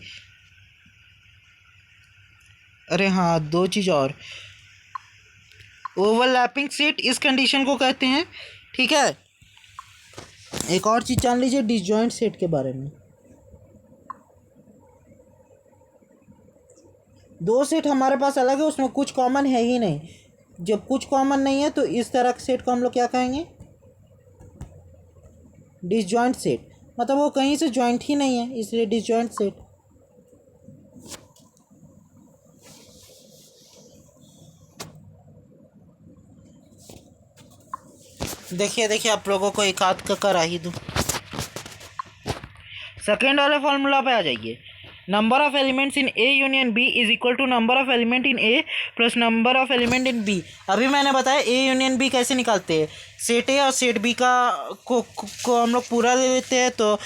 अरे हाँ, दो चीज़ और, ओवरलैपिंग सेट इस condition को कहते हैं। ठीक है, एक और चीज़ जान लीजिए डिसजॉइंट सेट के बारे में। दो सेट हमारे पास अलग है, उसमें कुछ कॉमन है ही नहीं। जब कुछ कॉमन नहीं है तो इस तरह के सेट को हम लोग क्या कहेंगे? Disjoint set. मतलब वो कहीं से जॉइंट ही नहीं है, इसलिए डिसजॉइंट सेट। देखिए देखिए, आप लोगों को एक आध का करा ही दूँ। सेकेंड वाले फॉर्मूला पे आ जाइए। Number of elements in A union B is equal to number of element in A plus number of element in B. अभी मैंने बताया ए यूनियन बी कैसे निकालते हैं। सेट ए और सेट बी का को हम लोग पूरा ले लेते हैं, तो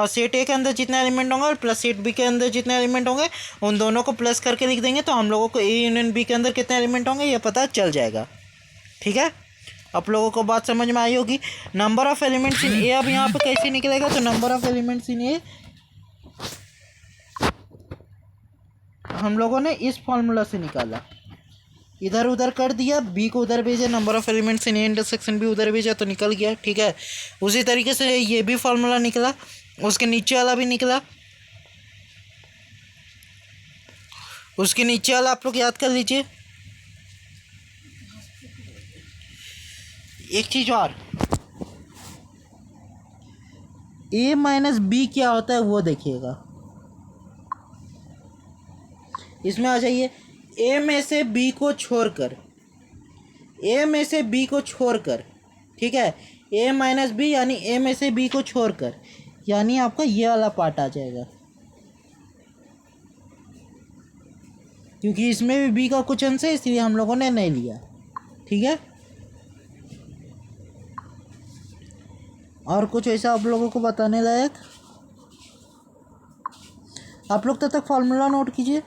सेट ए के अंदर जितने एलिमेंट होंगे और प्लस सेट बी के अंदर जितने एलिमेंट होंगे उन दोनों को प्लस करके लिख देंगे, तो हम लोगों को ए यूनियन बी के अंदर कितने एलिमेंट होंगे ये पता चल जाएगा। ठीक है, आप लोगों को बात समझ में आई होगी। नंबर ऑफ एलिमेंट्स इन ए अब यहाँ पे कैसे निकलेगा? तो नंबर ऑफ एलिमेंट्स इन ए हम लोगों ने इस फॉर्मूला से निकाला, इधर उधर कर दिया, बी को उधर भेजा, number of elements in A intersection B उधर भेजा, तो निकल गया। ठीक है, उसी तरीके से ये भी फॉर्मूला निकला, उसके नीचे वाला भी निकला, उसके नीचे वाला आप लोग याद कर लीजिए। एक चीज़ और, ए माइनस बी क्या होता है वो देखिएगा। इसमें आ जाइए, ए में से बी को छोड़कर, ए में से बी को छोड़कर, ठीक है, ए माइनस बी यानी ए में से बी को छोड़कर, यानी आपका ये वाला पार्ट आ जाएगा, क्योंकि इसमें भी बी का कुछ अंश है इसलिए हम लोगों ने नहीं लिया। ठीक है, और कुछ ऐसा आप लोगों को बताने लायक? आप लोग तब तक फॉर्मूला नोट कीजिए,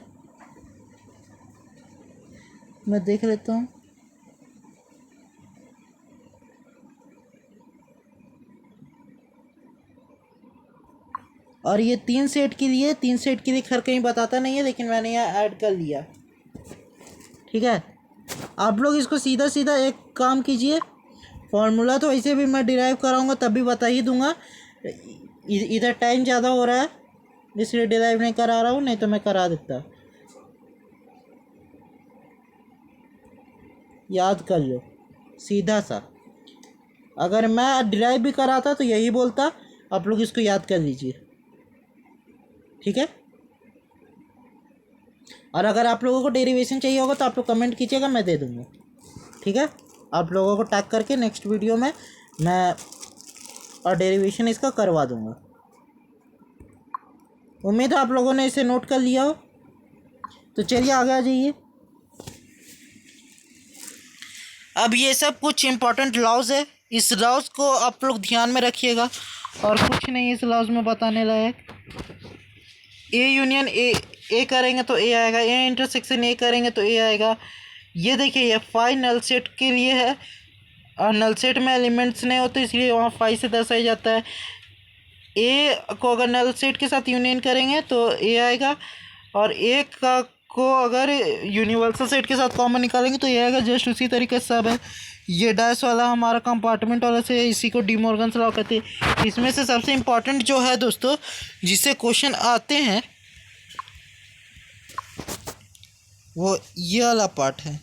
मैं देख लेता हूँ। और ये तीन सेट के लिए खैर कहीं बताता नहीं है, लेकिन मैंने यहाँ ऐड कर लिया। ठीक है, आप लोग इसको सीधा सीधा एक काम कीजिए, फॉर्मूला तो ऐसे भी मैं डिराइव कराऊंगा तब भी बता ही दूंगा। इधर टाइम ज़्यादा हो रहा है इसलिए डिराइव नहीं करा रहा हूँ, नहीं तो मैं करा देता। याद कर लो सीधा सा, अगर मैं डिराइव भी कराता तो यही बोलता, आप लोग इसको याद कर लीजिए। ठीक है, और अगर आप लोगों को डेरिवेशन चाहिए होगा तो आप लोग कमेंट कीजिएगा, मैं दे दूँगा। ठीक है, आप लोगों को टैग करके नेक्स्ट वीडियो में मैं और डेरिवेशन इसका करवा दूँगा। उम्मीद है आप लोगों ने इसे नोट कर लिया हो। तो चलिए आगे आ जाइए। अब ये सब कुछ इम्पोर्टेंट लॉज है, इस लॉज को आप लोग ध्यान में रखिएगा, और कुछ नहीं इस लॉज में बताने लायक। ए यूनियन ए करेंगे तो ए आएगा, ए इंटरसेक्शन ए करेंगे तो ए आएगा। ये देखिए, ये 5 नल सेट के लिए है, और नल सेट में एलिमेंट्स नहीं होते इसलिए वहाँ 5 से 10 आ जाता है। ए को अगर नल सेट के साथ यूनियन करेंगे तो ए आएगा, और ए का को अगर यूनिवर्सल सेट के साथ कॉमन निकालेंगे तो ये आएगा। जस्ट उसी तरीके से सब है। ये डैश वाला हमारा कंपार्टमेंट वाला से, इसी को डी मॉर्गन्स लॉ कहते हैं। इसमें से सबसे इम्पॉर्टेंट जो है दोस्तों, जिससे क्वेश्चन आते हैं, वो ये वाला पार्ट है।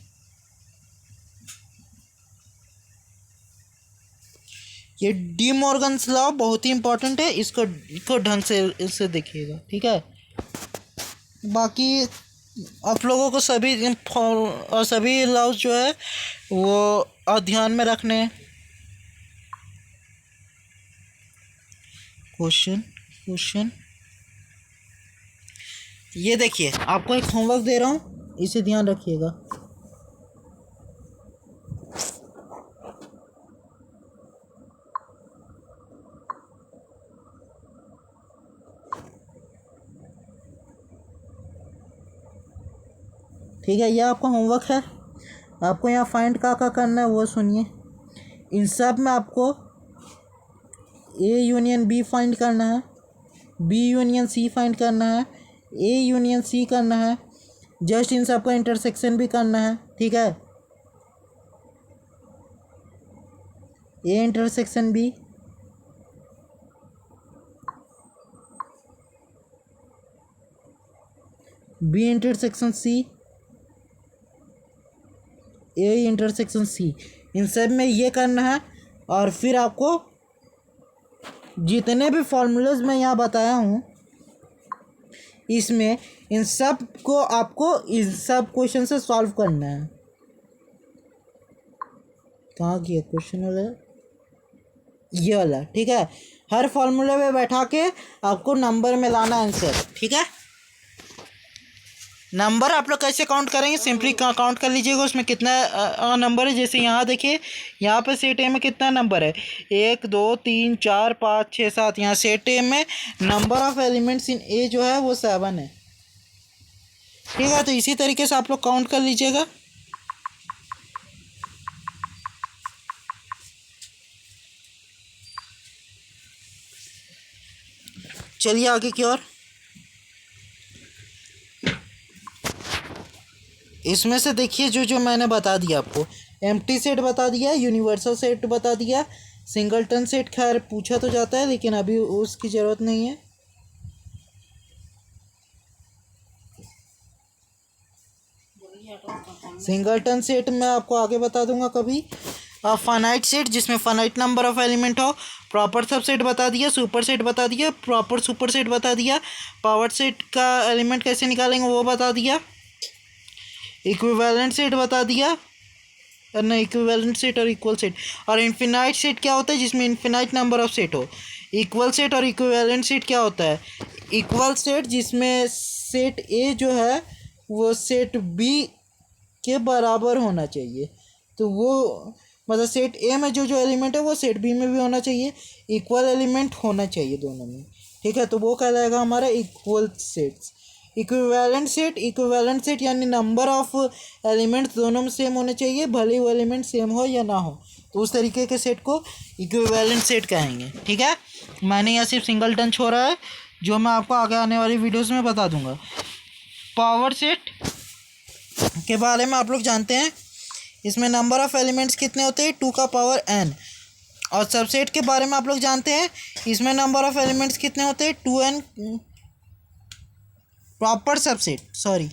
ये डी मॉर्गन्स लॉ बहुत ही इम्पोर्टेंट है, इसको ढंग से इससे देखिएगा। ठीक है, बाकी आप लोगों को सभी लॉज जो है वो ध्यान में रखने हैं। क्वेश्चन ये देखिए, आपको एक होमवर्क दे रहा हूँ, इसे ध्यान रखिएगा। ठीक है, ये आपका होमवर्क है। आपको यहाँ फाइंड का करना है वो सुनिए। इन सब में आपको ए यूनियन बी फाइंड करना है, बी यूनियन सी फाइंड करना है, ए यूनियन सी करना है, जस्ट इन सब का इंटरसेक्शन भी करना है। ठीक है, A intersection B, B intersection C, A intersection C, इन सब में ये करना है। और फिर आपको जितने भी फॉर्मूलाज मैं यहाँ बताया हूँ इसमें इन सब को आपको इन सब क्वेश्चन से सॉल्व करना है। कहाँ किया क्वेश्चन वाला, ये वाला। ठीक है, हर फॉर्मूले में बैठा के आपको नंबर में लाना आंसर। ठीक है, नंबर आप लोग कैसे काउंट करेंगे, सिंपली काउंट कर लीजिएगा उसमें कितना नंबर है। जैसे यहाँ देखिए, यहाँ पे सेट ए में कितना नंबर है, 1 2 3 4 5 6 7। यहाँ सेट ए में नंबर ऑफ एलिमेंट्स इन ए जो है वो 7 है। ठीक है, तो इसी तरीके से आप लोग काउंट कर लीजिएगा। चलिए आगे की ओर। इसमें से देखिए जो मैंने बता दिया आपको, एम्प्टी सेट बता दिया, यूनिवर्सल सेट बता दिया, सिंगलटन सेट खैर पूछा तो जाता है लेकिन अभी उसकी ज़रूरत नहीं है। सिंगलटन सेट मैं आपको आगे बता दूंगा कभी। फाइनाइट सेट जिसमें फाइनाइट नंबर ऑफ एलिमेंट हो, प्रॉपर सबसेट बता दिया, सुपर सेट बता दिया, प्रॉपर सुपर सेट बता दिया, पावर सेट का एलिमेंट कैसे निकालेंगे वो बता दिया, इक्विवेलेंट सेट बता दिया, ना इक्विवेलेंट सेट और इक्वल सेट। और इन्फिनाइट सेट क्या होता है, जिसमें इन्फिनाइट नंबर ऑफ सेट हो। इक्वल सेट और इक्विवेलेंट सेट क्या होता है, इक्वल सेट जिसमें सेट ए जो है वो सेट बी के बराबर होना चाहिए, तो वो मतलब सेट ए में जो एलिमेंट है वो सेट बी में भी होना चाहिए, इक्वल एलिमेंट होना चाहिए दोनों में। ठीक है, तो वो कहलाएगा हमारा इक्वल सेट्स। इक्विवेलेंट सेट यानी नंबर ऑफ एलिमेंट्स दोनों में सेम होने चाहिए, भले ही वो एलिमेंट सेम हो या ना हो, तो उस तरीके के सेट को इक्विवेलेंट सेट कहेंगे। ठीक है, मैंने यहाँ सिर्फ सिंगलटन छोड़ा है जो मैं आपको आगे आने वाली वीडियोस में बता दूंगा। पावर सेट के बारे में आप लोग जानते हैं, इसमें नंबर ऑफ एलिमेंट्स कितने होते हैं, 2 का पावर n। और सबसेट के बारे में आप लोग जानते हैं, इसमें नंबर ऑफ एलिमेंट्स कितने होते हैं, 2n। प्रॉपर सबसेट सॉरी,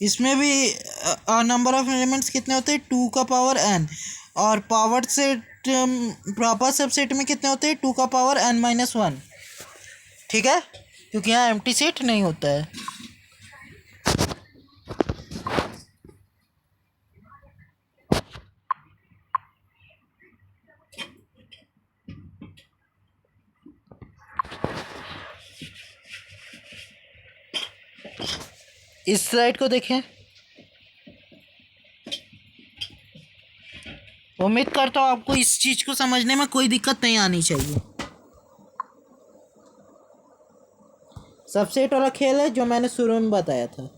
इसमें भी नंबर ऑफ एलिमेंट्स कितने होते हैं, 2 का पावर n। और पावर सेट प्रॉपर सबसेट में कितने होते हैं, 2 का पावर n-1। ठीक है, क्योंकि यहाँ एम्प्टी सेट नहीं होता है। इस स्लाइड को देखें, उम्मीद करता हूँ आपको इस चीज़ को समझने में कोई दिक्कत नहीं आनी चाहिए। सबसेट वाला खेल है जो मैंने शुरू में बताया था।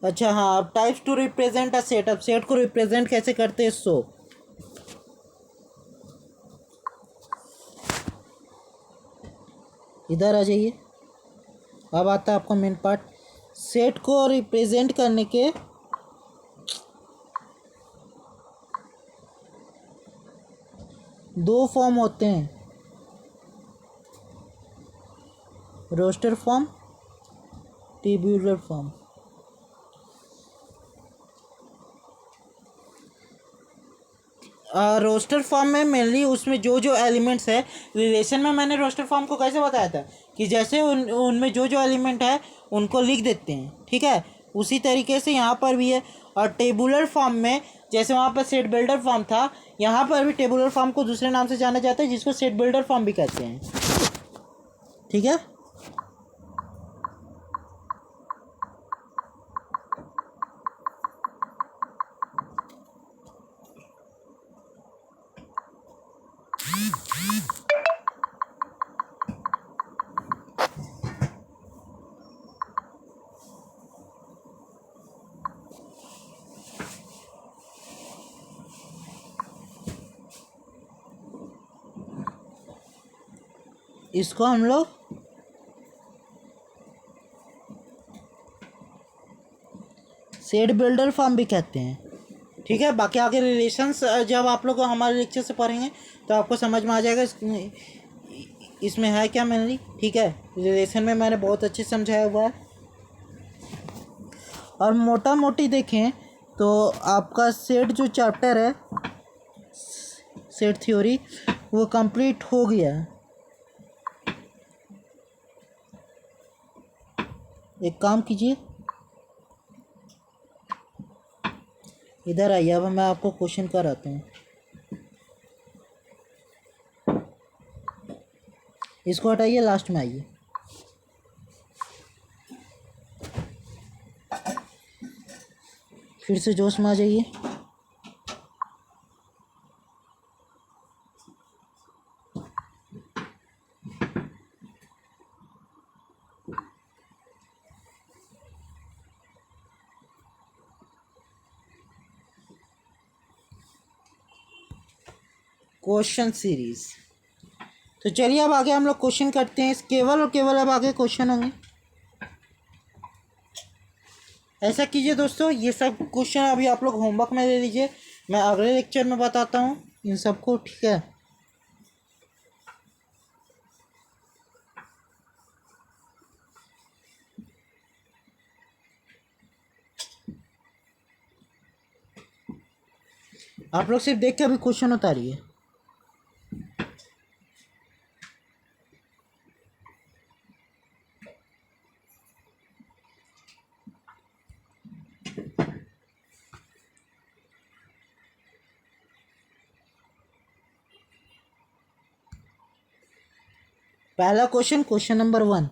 अच्छा हाँ, अब types to represent a set. अब सेट को रिप्रेजेंट कैसे करते हैं, सो इधर आ जाइए। अब आता है आपका मेन पार्ट। सेट को रिप्रेजेंट करने के दो फॉर्म होते हैं, roster form, tabular form. Roster form में मेनली उसमें जो एलिमेंट्स है रिलेशन में, मैंने रोस्टर फॉर्म को कैसे बताया था कि जैसे उनमें जो एलिमेंट है उनको लिख देते हैं। ठीक है, उसी तरीके से यहाँ पर भी है। और टेबुलर फॉर्म में जैसे वहाँ पर सेट बिल्डर फॉर्म था, यहाँ पर भी टेबुलर फॉर्म को दूसरे नाम से जाना जाता है जिसको सेट बिल्डर फॉर्म भी कहते हैं। ठीक है, इसको हम लोग सेट बिल्डर फॉर्म भी कहते हैं। ठीक है, बाकी आगे रिलेशंस जब आप लोग हमारे लेक्चर से पढ़ेंगे तो आपको समझ में आ जाएगा इसमें है क्या मेनली। ठीक है, रिलेशन में मैंने बहुत अच्छे समझाया हुआ है। और मोटा मोटी देखें तो आपका सेट जो चैप्टर है, सेट थ्योरी, वो कंप्लीट हो गया है। एक काम कीजिए, इधर आइए, अब मैं आपको क्वेश्चन कराता हूँ। इसको हटाइए, लास्ट में आइए। फिर से जोश में आ जाइए। Question series. तो चलिए अब आगे हम लोग क्वेश्चन करते हैं। केवल और केवल अब आगे क्वेश्चन होंगे। ऐसा कीजिए दोस्तों, ये सब क्वेश्चन अभी आप लोग होमवर्क में ले लीजिए, मैं अगले लेक्चर में बताता हूँ इन सबको। ठीक है, आप लोग सिर्फ देख के अभी क्वेश्चन उतारिए। पहला question, question number 1,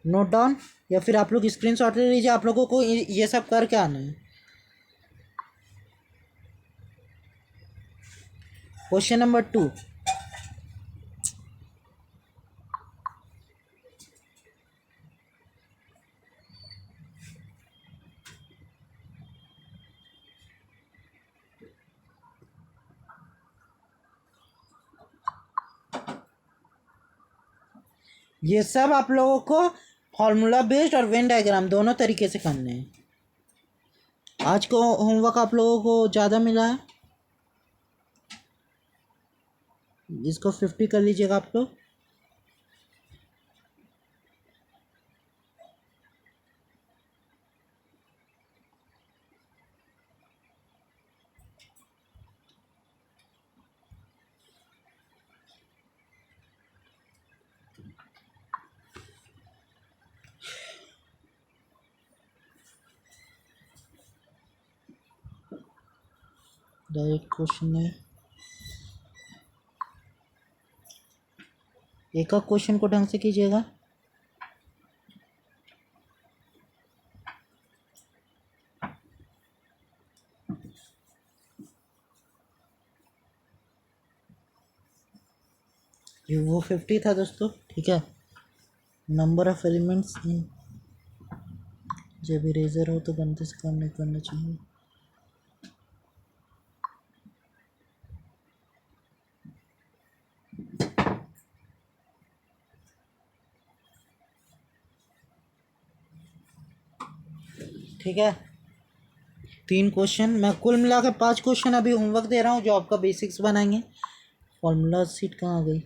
note down या फिर आप लोग स्क्रीनशॉट ले लीजिए। आप लोगों को ये सब करके आना है। क्वेश्चन नंबर 2, ये सब आप लोगों को फॉर्मूला बेस्ड और वेन डायग्राम दोनों तरीके से करने हैं। आज को होमवर्क आप लोगों को ज़्यादा मिला है, इसको 50 कर लीजिएगा आप लोग। डायरेक्ट क्वेश्चन नहीं, एक एक क्वेश्चन को ढंग से कीजिएगा। ये वो 50 था दोस्तों। ठीक है, नंबर ऑफ एलिमेंट्स इन, जब इरेजर हो तो गलती से काम नहीं करना चाहिए। ठीक है, 3 क्वेश्चन, मैं कुल मिला के 5 क्वेश्चन अभी होमवर्क दे रहा हूँ जो आपका बेसिक्स बनाएंगे। फॉर्मूला सीट कहाँ गई?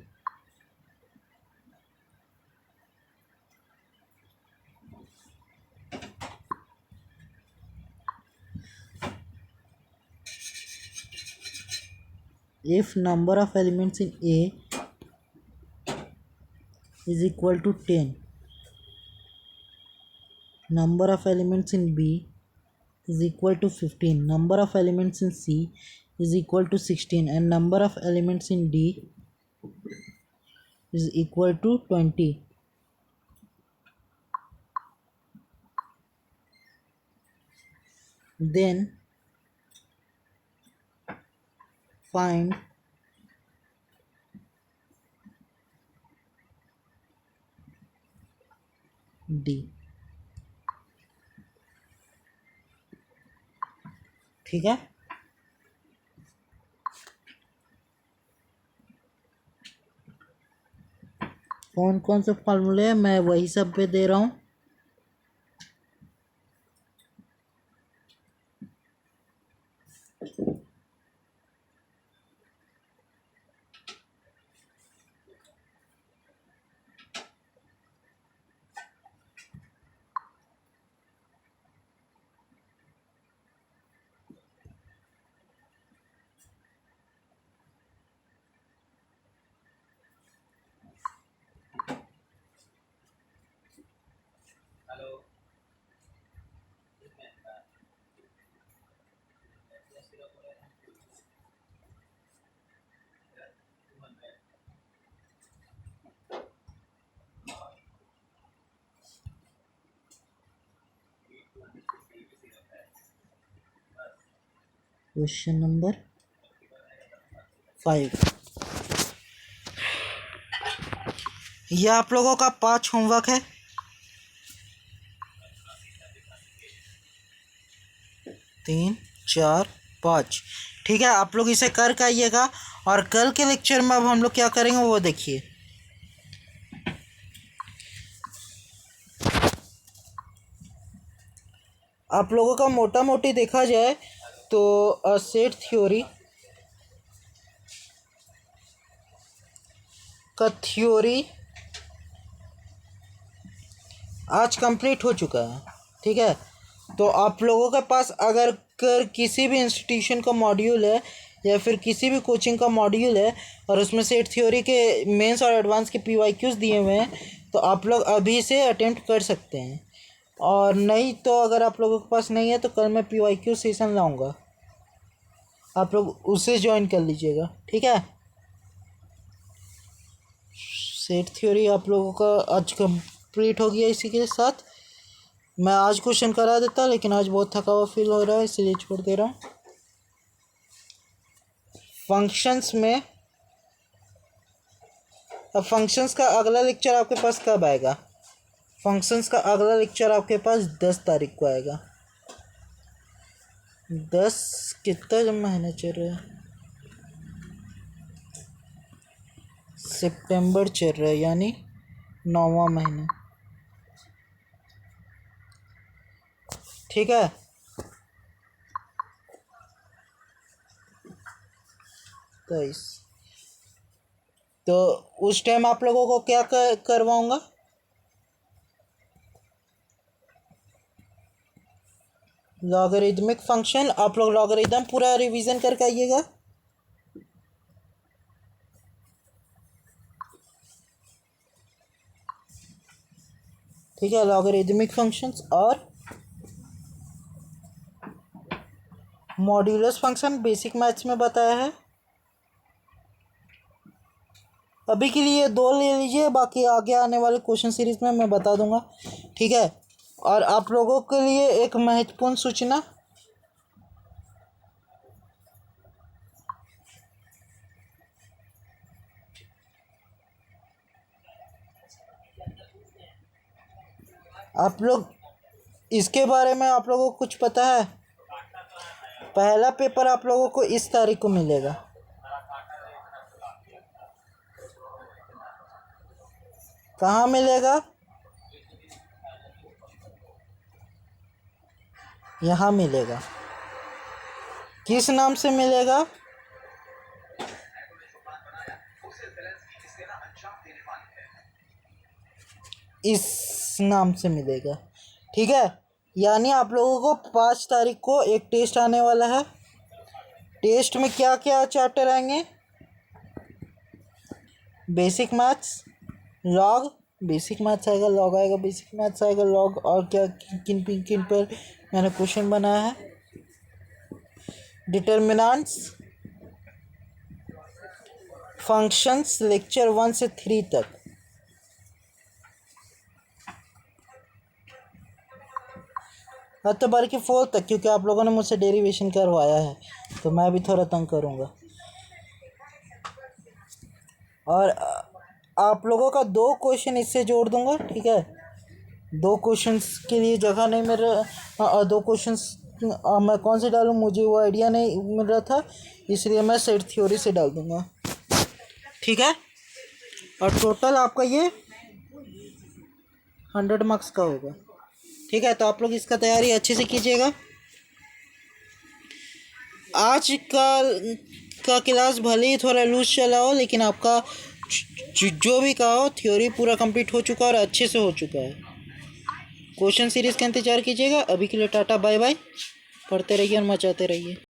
If number of elements in A is equal to 10, number of elements in B is equal to 15, number of elements in C is equal to 16, and number of elements in D is equal to 20, then find D। ठीक है, कौन कौन से फार्मूले हैं मैं वही सब पे दे रहा हूँ। क्वेश्चन नंबर 5, ये आप लोगों का 5 होमवर्क है। 3, 4, 5। ठीक है, आप लोग इसे कर आइएगा और कल के लेक्चर में अब हम लोग क्या करेंगे वो देखिए। आप लोगों का मोटा मोटी देखा जाए तो सेट थ्योरी का थ्योरी आज कंप्लीट हो चुका है। ठीक है, तो आप लोगों के पास अगर किसी भी इंस्टीट्यूशन का मॉड्यूल है या फिर किसी भी कोचिंग का मॉड्यूल है और उसमें सेट थ्योरी के मेंस और एडवांस के PYQs दिए हुए हैं तो आप लोग अभी से अटेम्प्ट कर सकते हैं। और नहीं तो अगर आप लोगों के पास नहीं है तो कल मैं PYQ सेशन लाऊंगा, आप लोग उसे ज्वाइन कर लीजिएगा। ठीक है, सेट थ्योरी आप लोगों का आज कंप्लीट हो गया। इसी के साथ मैं आज क्वेश्चन करा देता, लेकिन आज बहुत थका हुआ फील हो रहा है इसलिए छोड़ दे रहा हूँ। फंक्शंस में अब फंक्शंस का अगला लेक्चर आपके पास कब आएगा? फंक्शंस का अगला लेक्चर आपके पास 10 तारीख को आएगा। 10 कितना महीना चल रहा है? सितंबर चल रहा है, यानी 9वां महीना। ठीक है, तो उस टाइम आप लोगों को क्या करवाऊंगा? Logarithmic function. आप लोग लॉगरिदम पूरा रिवीजन करके आइएगा। ठीक है, लॉगरिदमिक फंक्शंस और मॉड्यूलस फंक्शन बेसिक मैथ्स में बताया है। अभी के लिए 2 ले लीजिए, बाकी आगे आने वाले क्वेश्चन सीरीज में मैं बता दूंगा। ठीक है, और आप लोगों के लिए एक महत्वपूर्ण सूचना, आप लोग इसके बारे में आप लोगों को कुछ पता है? पहला पेपर आप लोगों को इस तारीख को मिलेगा। कहाँ मिलेगा? यहाँ मिलेगा। किस नाम से मिलेगा? इस नाम से मिलेगा। ठीक है, यानी आप लोगों को 5 तारीख को एक टेस्ट आने वाला है। टेस्ट में क्या क्या चैप्टर आएंगे? Basic maths, log, basic maths आएगा, लॉग आएगा, बेसिक मैथ्स आएगा, लॉग, और क्या किन किन पर मैंने क्वेश्चन बनाया है। डिटर्मिनेंट्स, फंक्शंस लेक्चर 1 से 3 तक। तो बार की 4 तक, क्योंकि आप लोगों ने मुझसे डेरिवेशन करवाया है तो मैं भी थोड़ा तंग करूँगा। और आप लोगों का 2 क्वेश्चन इससे जोड़ दूंगा। ठीक है, 2 क्वेश्चंस के लिए जगह नहीं मिल रहा, 2 क्वेश्चंस मैं कौन से डालूं मुझे वो आइडिया नहीं मिल रहा था, इसलिए मैं सेट थ्योरी से डाल दूंगा। ठीक है, और टोटल आपका ये 100 मार्क्स का होगा। ठीक है, तो आप लोग इसका तैयारी अच्छे से कीजिएगा। आज का क्लास भले ही थोड़ा लूज चला हो, लेकिन आपका जो भी कहा हो थ्योरी पूरा कंप्लीट हो चुका है और अच्छे से हो चुका है। क्वेश्चन सीरीज़ का इंतज़ार कीजिएगा। अभी के लिए टाटा बाय बाय। पढ़ते रहिए और मचाते रहिए।